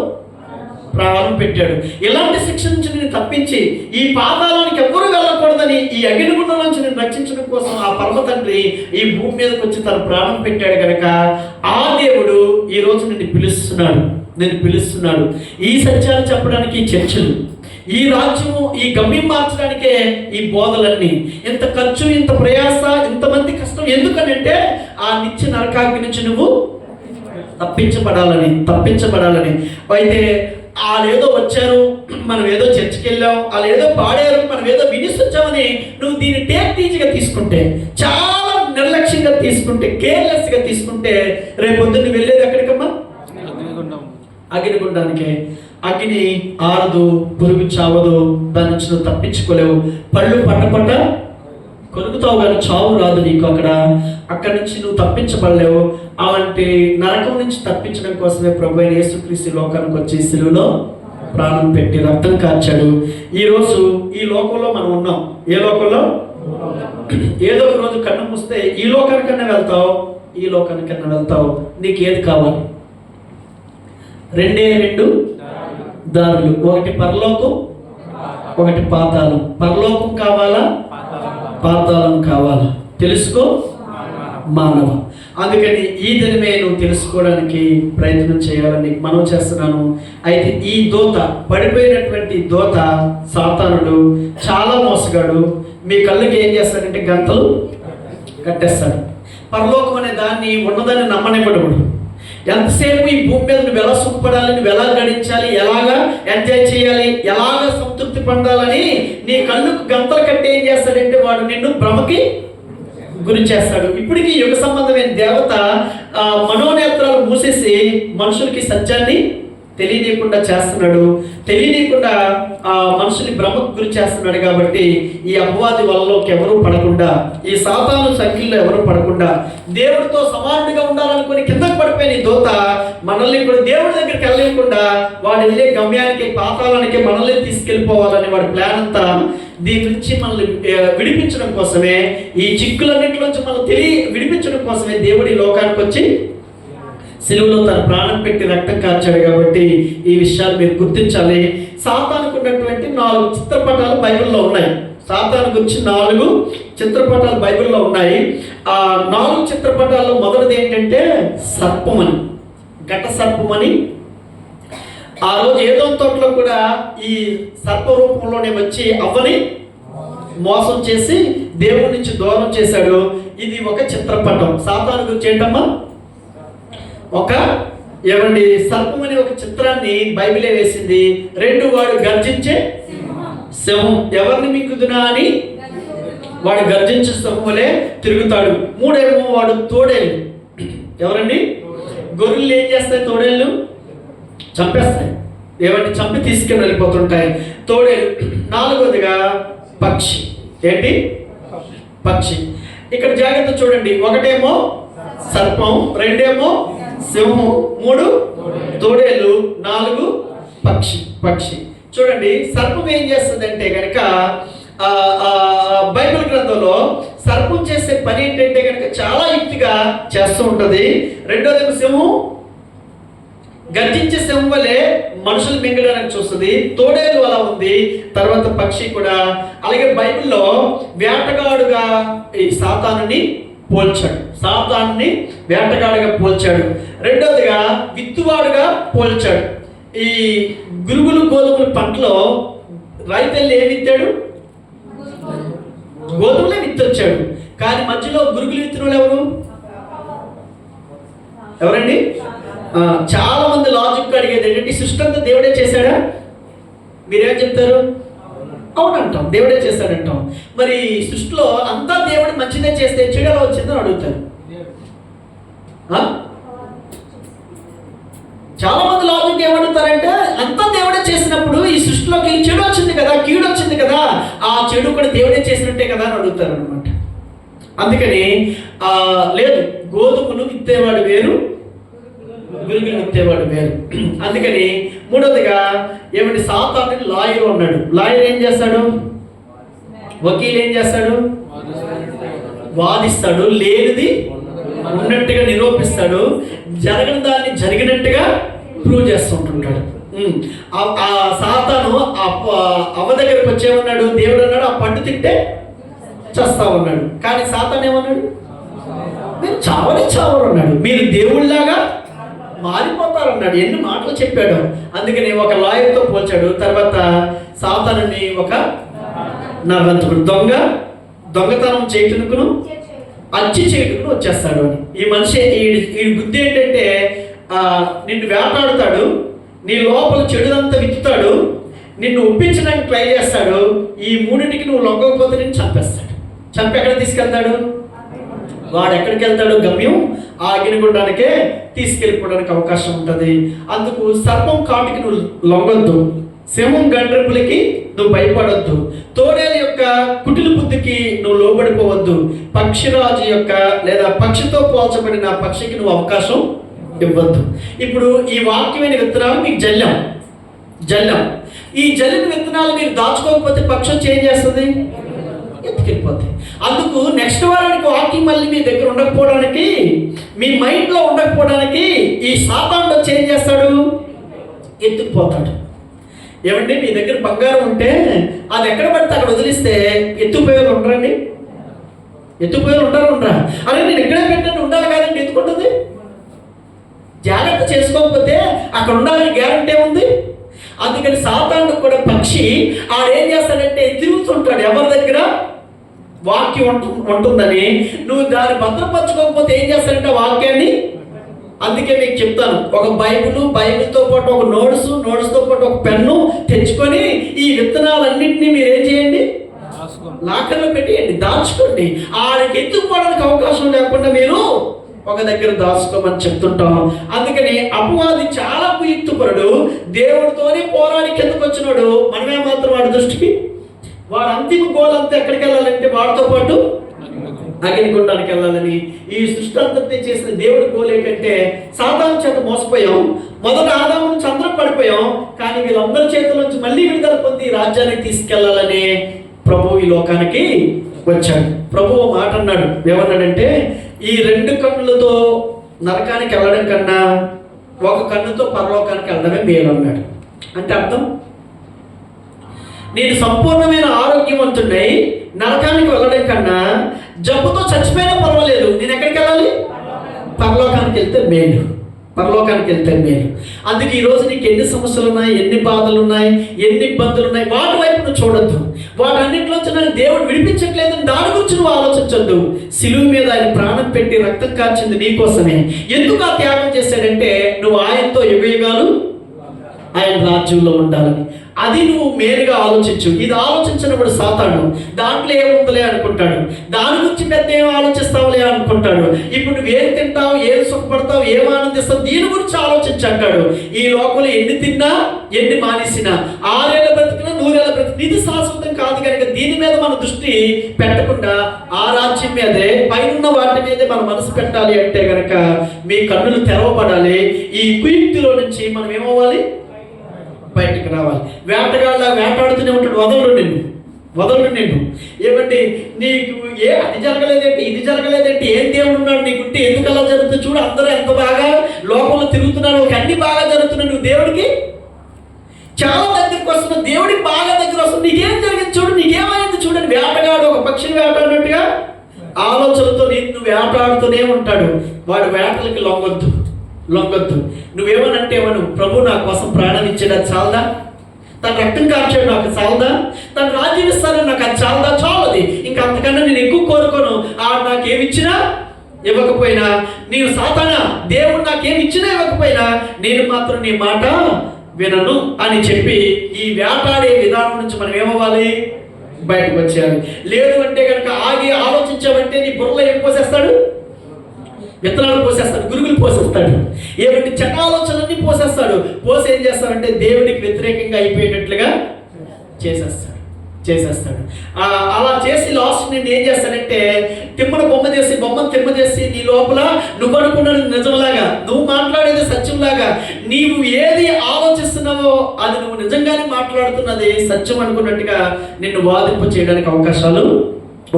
A: ప్రాణం పెట్టాడు. ఇలాంటి శిక్ష నుంచి నేను తప్పించి ఈ పాతాళానికి ఎవ్వరూ వెళ్ళకూడదని, ఈ అగ్నిగుండం నుంచి నేను రక్షించడం కోసం ఆ పరమ తండ్రి ఈ భూమి మీదకి వచ్చి తన ప్రాణం పెట్టాడు కనుక ఆ దేవుడు ఈ రోజు నిన్ను పిలుస్తున్నాడు. ఈ సత్యాలు చెప్పడానికి చర్చలు, ఈ రాజ్యము, ఈ గమ్యం మార్చడానికే ఈ బోధలన్నీ. ఇంత ఖర్చు, ఇంత ప్రయాస, ఇంతమంది కష్టం ఎందుకనంటే ఆ నిత్య నరకాగ్ని నుంచి నువ్వు తప్పించబడాలని. అయితే వాళ్ళేదో వచ్చారు, మనం ఏదో చర్చికి వెళ్ళాం, వాళ్ళు ఏదో పాడారు, మనం ఏదో వినిపించామని నువ్వు దీన్ని టేక్ ఈజీగా తీసుకుంటే, చాలా నిర్లక్ష్యంగా తీసుకుంటే, కేర్లెస్గా తీసుకుంటే, రేపొద్దున్న వెళ్ళేది ఎక్కడికమ్మా? అగ్నిగుండానికి. అగ్ని ఆరదు, పురుగు చావదు, దాని నుంచి నువ్వు తప్పించుకోలేవు. పళ్ళు పట్ట కొరుకుతావు కానీ చావు రాదు నీకు. అక్కడి నుంచి నువ్వు తప్పించబడలేవు. అలాంటి నరకం నుంచి తప్పించడం కోసమే ప్రభువైన యేసుక్రీస్తు లోకానికి వచ్చి సిలువలో ప్రాణం పెట్టి రక్తం కార్చాడు. ఈరోజు ఈ లోకంలో మనం ఉన్నాం. ఏ లోకంలో? ఏదో ఒక రోజు కన్ను మూస్తే ఈ లోకానికన్నా వెళ్తావు. నీకు ఏది కావాలి? రెండు దారులు, ఒకటి పరలోకం, ఒకటి పాతాళం. పరలోకం కావాలా, పాతాళం కావాలా? తెలుసుకో మానవ. అందుకని ఈ దినమే నువ్వు తెలుసుకోవడానికి ప్రయత్నం చేయాలని మనం చేస్తున్నాను. అయితే ఈ దోత, పడిపోయినటువంటి దోత సాతానుడు చాలా మోసగాడు. మీ కళ్ళకి ఏం చేస్తాడంటే గంతలు కట్టేస్తాడు. పరలోకం అనే దాన్ని ఉన్నదాన్ని నమ్మనివ్వడు. ఎంతసేపు ఈ భూమి మీద నువ్వు ఎలా సుఖపడాలి, నువ్వు ఎలా గడించాలి, ఎలాగా ఎంజాయ్ చేయాలి, ఎలాగా సంతృప్తి పొందాలని నీ కళ్ళకు గంతలు కట్టి ఏం చేస్తాడంటే వాడు నిన్ను భ్రమకి గురి చేస్తాడు. ఇప్పటికీ యుగ సంబంధమైన దేవత మనోనేత్రాలు మూసేసి మనుషులకి సత్యాన్ని తెలియనీయకుండా చేస్తున్నాడు. తెలియనీయకుండా మనుషుల్ని భ్రమకు గురి చేస్తున్నాడు. కాబట్టి ఈ అపవాది వలలోకి ఎవరూ పడకుండా, ఈ సాతాను సంఖ్యలో ఎవరూ పడకుండా, దేవుడితో సమానుడిగా ఉండాలనుకుని కిందకు పడిపోయిన ఈ దోత మనల్ని కూడా దేవుడి దగ్గరికి వెళ్ళకుండా వాడు వెళ్ళే గమ్యానికి, పాతాళానికి మనల్ని తీసుకెళ్ళిపోవాలని వాడి ప్లాన్ అంతా. దీని నుంచి మనల్ని విడిపించడం కోసమే, ఈ చిక్కులన్నింటిలోంచి మనల్ని విడిపించడం కోసమే దేవుడి లోకానికి వచ్చి సిలువలో తన ప్రాణం పెట్టి రక్తం కార్చాడు. కాబట్టి ఈ విషయాలు మీరు గుర్తించాలి. సాతానుకు ఉన్నటువంటి 4 చిత్రపటాలు బైబిల్లో ఉన్నాయి. సాతాను గురించి 4 చిత్రపటాలు బైబిల్లో ఉన్నాయి. ఆ 4 చిత్రపటాల్లో మొదటిది ఏంటంటే సర్పమని, ఘట సర్పమని. ఆ రోజు ఏదో తోటలో కూడా ఈ సర్ప రూపంలోనే వచ్చి అవ్వని మోసం చేసి దేవుడి నుంచి దూరం చేశాడు. ఇది ఒక చిత్రపటం. సాతాను గురించి ఏంటమ్మా? ఏమండి, సర్పం అనే ఒక చిత్రాన్ని బైబిలే వేసింది. 2 వాడు గర్జించే సింహం, ఎవరిని మింగుదునా అని వాడు గర్జించే సింహంలే తిరుగుతాడు. 3 ఏమో వాడు తోడేళ్ళు. ఎవరండి? గొర్రెలు ఏం చేస్తాయి? తోడేళ్ళు చంపేస్తాయి. ఏమంటే చంపి తీసుకెళ్ళి వెళ్ళిపోతుంటాయి తోడేళ్ళు. 4వదిగా పక్షి. ఏంటి? పక్షి. ఇక్కడ జాగ్రత్త చూడండి. 1 ఏమో సర్పం, 2 ఏమో సింహం, 3 తోడేలు, 4 పక్షి. చూడండి, సర్పం ఏం చేస్తుందంటే కనుక బైబిల్ గ్రంథంలో సర్పం చేసే పని ఏంటంటే కనుక చాలా యుక్తిగా చేస్తూ ఉంటది. రెండోది సింహం గర్జించే సింహం వలె మనుషులు మింగడానికి చూస్తుంది. తోడేలు అలా ఉంది. తర్వాత పక్షి కూడా. అలాగే బైబిల్లో వేటగాడుగా ఈ సాతానుని వేటగాడుగా పోల్చాడు. రెండోదిగా విత్తువాడుగా పోల్చాడు. ఈ గురుగులు గోధుమల పంటలో రైతల్లి ఏమి విత్తాడు? గోధుమలే విత్తొచ్చాడు. కానీ మధ్యలో గురుగులు విత్తులు ఎవరండి? చాలా మంది లాజిక్ అడిగేది ఏంటంటే, ఈ సృష్టి అంతా దేవుడే చేశాడా? మీరేం చెప్తారు? అవునంటాం, దేవుడే చేశాడంటాం. మరి సృష్టిలో అంతా దేవుడు మంచిదే చేస్తే చెడు ఎలా వచ్చిందని అడుగుతారు. చాలా మంది లాజిక్ ఏమడుగుతారంటే, అంతా దేవుడే చేసినప్పుడు ఈ సృష్టిలోకి చెడు వచ్చింది కదా, కీడు వచ్చింది కదా, ఆ చెడు కూడా దేవుడే చేసినట్టే కదా అని అడుగుతారు అనమాట. అందుకని లేదు, గోధుమలు విత్తేవాడు వేరు, గురుగులు విత్తేవాడు వేరు. అందుకని మూడవదిగా ఏమంటే, సాతాను లాయర్ అన్నాడు. లాయర్ ఏం చేస్తాడు? వకీల్ ఏం చేస్తాడు? వాదిస్తాడు, లేనిది ఉన్నట్టుగా నిరూపిస్తాడు, జరగని దాన్ని జరిగినట్టుగా ప్రూవ్ చేస్తుంటుంటాడు. ఆ సాతాను అవ్వ దగ్గరకు వచ్చేమన్నాడు? దేవుడు అన్నాడు, ఆ పండు తింటే చస్తామన్నాడు. కానీ సాతాను ఏమన్నాడు? మీరు చావరు అన్నాడు. మీరు దేవుళ్ళలాగా మారిపోతారన్నాడు. ఎన్ని మాటలు చెప్పాడు. అందుకని ఒక లాయర్తో పోల్చాడు. తర్వాత సాతానుని ఒక నరవంతుడు, దొంగతనం చేయటకును అచ్చి చేయటకును వచ్చేస్తాడు అని. ఈ మనిషి ఈ బుద్ధి ఏంటంటే, నిన్ను వేటాడుతాడు, నీ లోపల చెడుదంతా విత్తుతాడు, నిన్ను ఒప్పించడానికి ట్రై చేస్తాడు. ఈ మూడింటికి నువ్వు లొంగకపోతే నేను చంపేస్తాడు. చంపి ఎక్కడ తీసుకెళ్తాడు? వాడు ఎక్కడికి వెళ్తాడు? గమ్యం ఆ అగ్నిగుండానికే తీసుకెళ్ళిపోవడానికి అవకాశం ఉంటుంది. అందుకు సర్పం కాటికి నువ్వు లొంగొద్దు, సింహం గండ్రపులకి నువ్వు భయపడొద్దు, తోడేలు యొక్క కుటిల బుద్ధికి నువ్వు లోబడిపోవద్దు, పక్షిరాజు యొక్క లేదా పక్షితో పోల్చబడిన పక్షికి నువ్వు అవకాశం ఇవ్వద్దు. ఇప్పుడు ఈ వాక్యమైన విత్తనాలు మీకు జల్లం. ఈ జల్లిన విత్తనాలు మీరు దాచుకోకపోతే పక్షి వచ్చి ఏం చేస్తుంది? ఎత్తుకెళ్ళిపోతాయి. అందుకు నెక్స్ట్ వారానికి వాకింగ్ మళ్ళీ మీ దగ్గర ఉండకపోవడానికి, మీ మైండ్లో ఉండకపోవడానికి ఈ సాతాను వచ్చి ఏం చేస్తాడు? ఎత్తుకుపోతాడు. ఏమంటే, మీ దగ్గర బంగారం ఉంటే అది ఎక్కడ పడితే అక్కడ వదిలిస్తే ఎత్తుకుపోయేవారు ఉండరండి? ఎత్తుకుపోయేవారు ఉండరా? అరే నేను ఎక్కడే పెట్టండి ఉండాలి కాదండి, ఎత్తుకుంటుంది. జాగ్రత్త చేసుకోకపోతే అక్కడ ఉండాలని గ్యారంటీ ఉంది. అందుకని సాతాను కూడా పక్షి ఆడేం చేస్తాడంటే తిరుగుతుంటాడు ఎవరి దగ్గర వాక్యం ఉంటుందని. నువ్వు దాన్ని భద్రపరచుకోకపోతే ఏం చేస్తాడంటే వాక్యాన్ని. అందుకే మీకు చెప్తాను, ఒక బైబిల్తో పాటు ఒక నోట్స్తో పాటు ఒక పెన్ను తెచ్చుకొని ఈ విత్తనాలన్నింటినీ మీరు ఏం చేయండి? లాకర్లో పెట్టేయండి, దాచుకోండి. ఆడికి ఎత్తుకోవడానికి అవకాశం లేకుండా మీరు ఒక దగ్గర దాచుకోమని చెప్తుంటాం. అందుకని అపవాది చాలా కుయుక్తపరుడు, దేవుడితోనే పోరాడి కిందకు వచ్చినాడు. మనమే మాత్రం వాడి దృష్టికి వాడు అంతిమ గోల్ అంతా ఎక్కడికి వెళ్ళాలంటే వాడితో పాటు అగ్నిగుండానికి వెళ్ళాలని. ఈ సృష్టి అంతటి చేసిన దేవుడి గోల్ ఏంటంటే, సాతాను చేత మోసపోయాం, మొదట ఆదాము నుంచి అందరం పడిపోయాం, కానీ వీళ్ళందరి చేతుల నుంచి మళ్ళీ విడుదల పొంది రాజ్యానికి తీసుకెళ్లాలని ప్రభు ఈ లోకానికి వచ్చాడు. ప్రభు మాట అన్నాడు, ఏమన్నాడంటే, ఈ 2 కన్నులతో నరకానికి వెళ్ళడం కన్నా ఒక కన్నుతో పరలోకానికి వెళ్ళడమే మేలు అన్నాడు. అంటే అర్థం, నేను సంపూర్ణమైన ఆరోగ్యవంతుడై నరకానికి వెళ్ళడం కన్నా జబ్బుతో చచ్చిపోయినా పర్వాలేదు, నేను ఎక్కడికి వెళ్ళాలి? పరలోకానికి వెళ్తే మేలు. అందుకే ఈరోజు నీకు ఎన్ని సమస్యలు ఉన్నాయి, ఎన్ని బాధలు ఉన్నాయి, ఎన్ని ఇబ్బందులు ఉన్నాయి, వాటి వైపు నువ్వు చూడొద్దు. వాటన్నింటిలోంచి నన్ను దేవుడు విడిపించట్లేదని దాని గురించి నువ్వు ఆలోచించొద్దు. సిలువ మీద ఆయన ప్రాణం పెట్టి రక్తం కార్చింది నీ కోసమే. ఎందుకు ఆ త్యాగం చేశాడంటే, నువ్వు ఆయనతో యుగయుగాలు ఆయన రాజ్యంలో ఉండాలని. అది నువ్వు మేలుగా ఆలోచించు. ఇది ఆలోచించినప్పుడు సాతాను దాంట్లో ఏముందలే అనుకుంటాడు, దాని గురించి పెద్ద ఏం ఆలోచిస్తావులే అనుకుంటాడు. ఇప్పుడు నువ్వు ఏది తింటావు, ఏది సుఖపడతావు, ఏం ఆనందిస్తావు, దీని గురించి ఆలోచించి అంటాడు. ఈ లోకంలో ఎన్ని తిన్నా ఎన్ని మానేసినా 6 ఏళ్ళ బ్రతికినా 100 ఏళ్ళ బ్రతికినా ఇది శాశ్వతం కాదు కనుక దీని మీద మన దృష్టి పెట్టకుండా ఆ రాజ్యం మీదే, పైన వాటి మీదే మన మనసు పెట్టాలి. అంటే కనుక మీ కన్నులు తెరవబడాలి. ఈ కుయుక్తిలో నుంచి మనం ఏమవ్వాలి, బయటకు రావాలి. వేటగాళ్ళ వేటాడుతూనే ఉంటాడు, వదలడు నిన్ను. ఏమంటే నీకు అది జరగలేదంటే ఇది జరగలేదంటే ఏం దేవుడు ఉన్నాడు నీకుంటే ఎందుకు అలా జరుగుతుంది చూడు, అందరూ ఎంత బాగా లోకంలో తిరుగుతున్నారు, ఒక అన్ని బాగా జరుగుతున్నాడు, నువ్వు దేవుడికి చాలా దగ్గరికి వస్తున్నావు, దేవుడికి బాగా దగ్గర వస్తుంది, నీకేం జరిగింది చూడు, నీకేమైంది చూడండి. వేటగాడు ఒక పక్షిని వేటాడినట్టుగా ఆలోచనతో నిన్ను వేటాడుతూనే ఉంటాడు. వాడు వేటలకి లొంగొద్దు. నువ్వేమనంటే ఏమను, ప్రభు నా కోసం ప్రాణం ఇచ్చాడు, అది చాలదా? తన రక్తం కార్చాడు, నాకు చాలదా? తను రాజ్యం ఇస్తానని నాకు అది చాలదా? చాలది. ఇంకా అంతకన్నా నేను ఎక్కువ కోరుకోను. నాకేమిచ్చినా ఇవ్వకపోయినా, నీవు సాతానా దేవుడు నాకేమిచ్చినా ఇవ్వకపోయినా నేను మాత్రం నీ మాట వినను అని చెప్పి ఈ వేటాడే విధానం నుంచి మనం ఏమవ్వాలి, బయటకు వచ్చేయాలి. లేదు అంటే కనుక ఆగి ఆలోచించామంటే నీ బుర్రలో ఏం పోసేస్తాడు, విత్తనాలు పోసేస్తాడు, గురుగులు పోసేస్తాడు, ఏమంటే చెడ్డ ఆలోచనలన్నీ పోసేస్తాడు. పోసి ఏం చేస్తాడంటే దేవుడికి వ్యతిరేకంగా అయిపోయేటట్లుగా చేసేస్తాడు. అలా చేసి లాస్ట్ నేను ఏం చేస్తానంటే బొమ్మను తిమ్మ చేసి నీ లోపల నువ్వు అనుకున్నది నిజంలాగా, నువ్వు మాట్లాడేది సత్యంలాగా, నీవు ఏది ఆలోచిస్తున్నావో అది నువ్వు నిజంగానే మాట్లాడుతున్నది సత్యం అనుకున్నట్టుగా నిన్ను వాదింపు చేయడానికి అవకాశాలు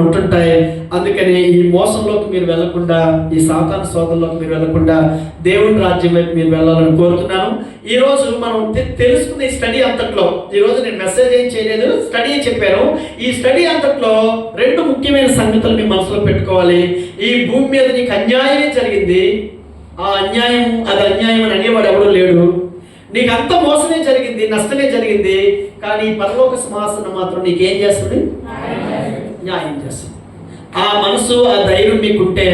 A: ఉంటుంటాయి. అందుకని ఈ మోసంలోకి మీరు వెళ్లకుండా, ఈ సాతాను శోధనలోకి మీరు వెళ్లకుండా దేవుని రాజ్యం వైపు మీరు వెళ్ళాలని కోరుతున్నాను. ఈరోజు మనం తెలుసుకున్న ఈ స్టడీ అంతట్లో, ఈరోజు నేను మెసేజ్ ఏం చేయలేదు, స్టడీ చెప్పాను. ఈ స్టడీ అంతట్లో 2 ముఖ్యమైన సంగతులు మీ మనసులో పెట్టుకోవాలి. ఈ భూమి మీద నీకు అన్యాయమే జరిగింది, ఆ అన్యాయం అది అన్యాయం అని అనేవాడు ఎవడూ లేడు. నీకు అంత మోసమే జరిగింది, నష్టమే జరిగింది, కానీ పరలోక సింహాసనం మాత్రం నీకేం చేస్తుంది, న్యాయం చేస్తుంది. ఆ మనసు ఆ ధైర్యం మీకుంటే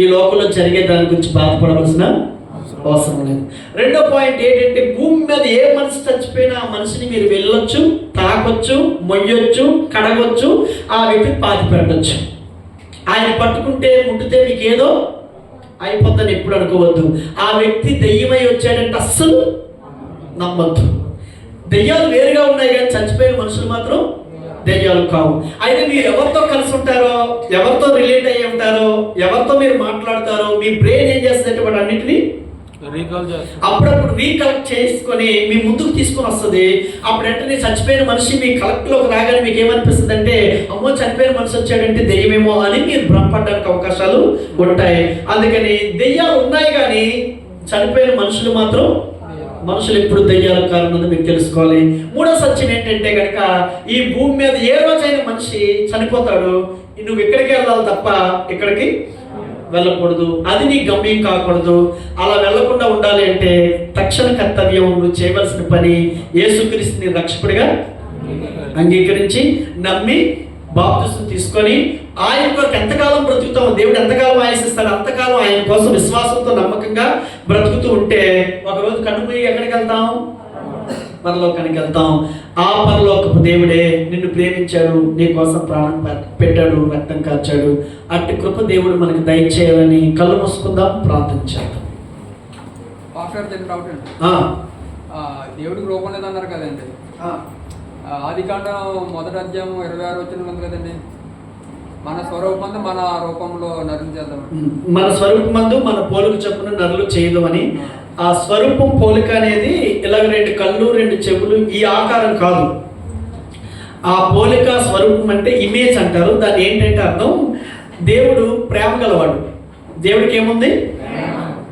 A: ఈ లోకంలో జరిగే దాని గురించి బాధపడవలసిన అవసరం లేదు. 2వ పాయింట్ ఏంటంటే, భూమి మీద ఏ మనిషి చచ్చిపోయినా ఆ మనిషిని మీరు వెళ్ళొచ్చు, తాకొచ్చు, మొయ్యొచ్చు, కడగొచ్చు, ఆ వ్యక్తికి పాతి పెట్టచ్చు. ఆయన పట్టుకుంటే ముట్టితే మీకు ఏదో అయిపోద్దని ఎప్పుడు అనుకోవద్దు. ఆ వ్యక్తి దెయ్యమై వచ్చాడంటే అస్సలు నమ్మద్దు. దెయ్యాలు వేరుగా ఉన్నాయి కానీ చచ్చిపోయిన మనుషులు మాత్రం దెయ్యాలు కావు. అయితే మీరు ఎవరితో కలిసి ఉంటారో, ఎవరితో రిలేట్ అయ్యి ఉంటారో, ఎవరితో మీరు మాట్లాడతారో, మీ బ్రెయిన్ ఏం చేస్తుందంటే వాటి అన్నింటినీ అప్పుడప్పుడు రీకలెక్ట్ చేసుకొని మీ ముందుకు తీసుకొని వస్తుంది. అప్పుడు వెంటనే చచ్చిపోయిన మనిషి మీ కలెక్ట్లోకి రాగానే మీకు ఏమనిపిస్తుంది అంటే, అమ్మో చనిపోయిన మనిషి వచ్చాడంటే దెయ్యమేమో అని మీరు భ్రమపడడానికి అవకాశాలు ఉంటాయి. అందుకని దెయ్యాలు ఉన్నాయి కానీ చనిపోయిన మనుషులు మాత్రం, మనుషులు ఎప్పుడు దెయ్యాల కారణం మీకు తెలుసుకోవాలి. 3వ సత్యం ఏంటంటే కనుక, ఈ భూమి మీద ఏ రోజైనా మనిషి చనిపోతాడు, నువ్వు ఎక్కడికి వెళ్ళాలి తప్ప ఎక్కడికి వెళ్ళకూడదు. అది నీ గమ్యం కాకూడదు. అలా వెళ్ళకుండా ఉండాలి అంటే తక్షణ కర్తవ్యం, నువ్వు చేయవలసిన పని యేసుక్రీస్తుని రక్షకుడిగా అంగీకరించి నమ్మి బాప్తిసం తీసుకొని ఆయన కొరకు ఎంతకాలం బ్రతుకుతామో, దేవుడు ఎంతకాలం ఆశిస్తాడు అంతకాలం ఆయన కోసం విశ్వాసంతో నమ్మకంగా బ్రతుకుతూ ఉంటే ఒకరోజు కన్నుమూయి ఎక్కడికి వెళ్తాం, పరలోకానికి వెళ్తాం. ఆ పరలోకపు దేవుడే నిన్ను ప్రేమించాడు, నీ కోసం ప్రాణం పెట్టాడు, రక్తం కార్చాడు. అట్టి కృప దేవుడు మనకి దయచేయాలని కళ్ళు మూసుకుందాం, ప్రార్థించాడు.
C: దేవుడికి రూపం లేదన్నారు కదండి. ఆదికాండం 1వ అధ్యాయం 26వ వచనం ఉంది కదండి, మన స్వరూపంతో మన రూపంలో నరులు చేద్దాం,
A: మన స్వరూపమందు మన పోలిక చొప్పున నరులు చేయదు అని. ఆ స్వరూపం పోలిక అనేది ఇలాగ 2 కళ్ళు 2 చెవులు ఈ ఆకారం కాదు. ఆ పోలిక స్వరూపం అంటే ఇమేజ్ అంటారు. దాన్ని ఏంటంటే అర్థం, దేవుడు ప్రేమ గలవాడు. దేవుడికి ఏముంది,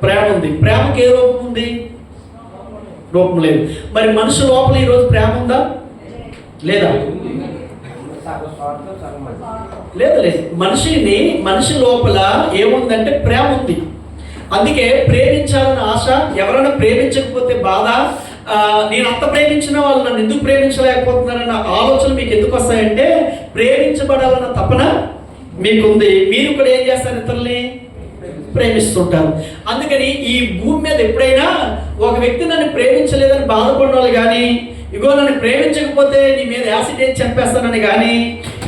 A: ప్రేమ ఉంది. ప్రేమకి ఏ రూపం ఉంది, రూపం లేదు. మరి మనిషి లోపల ఈరోజు ప్రేమ ఉందా లేదా? లేదు. మనిషి లోపల ఏముందంటే ప్రేమ ఉంది. అందుకే ప్రేమించాలని ఆశ, ఎవరైనా ప్రేమించకపోతే బాధ, నేను అంత ప్రేమించిన వాళ్ళు నన్ను ఎందుకు ప్రేమించలేకపోతున్నారన్న ఆలోచన మీకు ఎందుకు వస్తాయంటే, ప్రేమించబడాలన్న తపన మీకుంది. మీరు కూడా ఏం చేస్తారు, ఇతరుల్ని ప్రేమిస్తుంటారు. అందుకని ఈ భూమి మీద ఎప్పుడైనా ఒక వ్యక్తి నన్ను ప్రేమించలేదని బాధపడిన వాళ్ళు కానీ, ఇగో నన్ను ప్రేమించకపోతే నీ మీద యాసిడ్ వేసి చంపేస్తానని కానీ,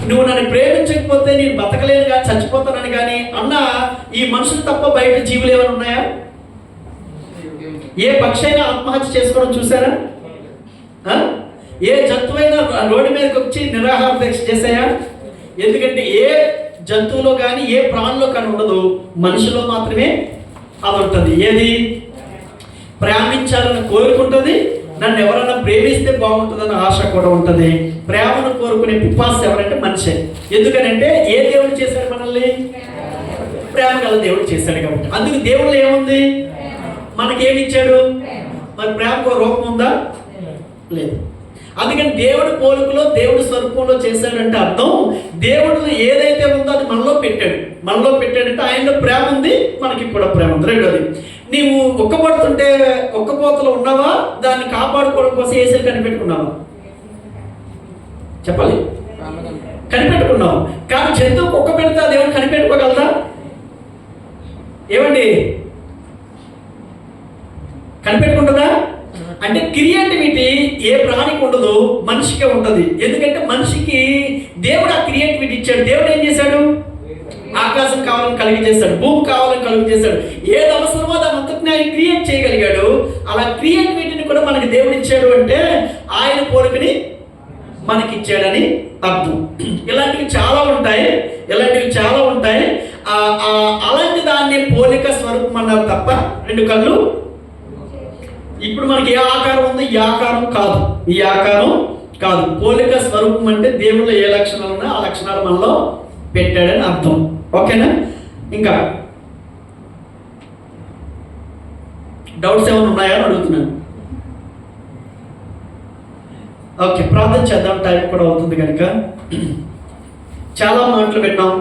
A: నువ్వు నన్ను ప్రేమించకపోతే నేను బతకలేనుగా చచ్చిపోతానని కానీ అన్న ఈ మనుషులు తప్ప బయట జీవులు ఏమైనా ఉన్నాయా? ఏ పక్షి అయినా ఆత్మహత్య చేసుకోవడం చూసారా? ఏ జంతువైనా రోడ్డు మీదకి వచ్చి నిరాహార దీక్ష చేసాయా? ఎందుకంటే ఏ జంతువులో కానీ ఏ ప్రాణిలో కానీ ఉండదు, మనిషిలో మాత్రమే అది ఉంటుంది. ఏది? ప్రేమించాలని కోరుకుంటుంది, నన్ను ఎవరైనా ప్రేమిస్తే బాగుంటుందని ఆశ కూడా ఉంటుంది. ప్రేమను కోరుకునే పిపాస్ ఎవరంటే మనిషే. ఎందుకనంటే ఏ దేవుడు చేశాడు మనల్ని? ప్రేమ గల దేవుడు చేశాడు కాబట్టి. అందుకు దేవుళ్ళు ఏముంది? మనకేమి ఇచ్చాడు? మరి ప్రేమకు రూపం ఉందా? లేదు. అందుకని దేవుడి పోలికలో దేవుడి స్వరూపంలో చేశాడంటే అర్థం దేవుడు ఏదైతే ఉందో అది మనలో పెట్టాడు. మనలో పెట్టాడంటే ఆయనలో ప్రేమ ఉంది, మనకి కూడా ప్రేమ ఉంది. రెండోది, నీవు ఒక్కబడుతుంటే ఒక్కపోతలో ఉన్నావా? దాన్ని కాపాడుకోవడం కోసం ఏసీ కనిపెట్టుకున్నావా? చెప్పాలి. కనిపెట్టుకున్నావు. కానీ జంతువుకు ఒక్క పెడితే దేవుడు కనిపెట్టుకోగలరా? ఏమండి, కనిపెట్టుకుంటుందా? అంటే క్రియేటివిటీ ఏ ప్రాణికి ఉండదు, మనిషికే ఉంటుంది. ఎందుకంటే మనిషికి దేవుడు ఆ క్రియేటివిటీ ఇచ్చాడు. దేవుడు ఏం చేశాడు? ఆకాశం కావాలని కలిగి చేశాడు, భూమి కావాలని కలిగి చేశాడు. ఏది అవసరమో దాని అంతటిని ఆయన క్రియేట్ చేయగలిగాడు. అలా క్రియేటివిటీని కూడా మనకి దేవుడు ఇచ్చాడు అంటే ఆయన పోలికని మనకి ఇచ్చాడని అర్థం. ఇలాంటివి చాలా ఉంటాయి. అలాంటి దాన్ని పోలిక స్వరూపం అన్నారు తప్ప రెండు కళ్ళు. ఇప్పుడు మనకి ఏ ఆకారం ఉంది? ఈ ఆకారం కాదు, ఈ ఆకారం కాదు. పోలిక స్వరూపం అంటే దేవుళ్ళో ఏ లక్షణాలు ఉన్నాయో ఆ లక్షణాలు మనలో పెట్టాడని అర్థం. ఓకేనా? ఇంకా డౌట్స్ ఏమైనా ఉన్నాయా అని అడుగుతున్నాను. ఓకే, ప్రార్థన చేద్దాం, టైం కూడా అవుతుంది కనుక. చాలా మాటలు విన్నాం.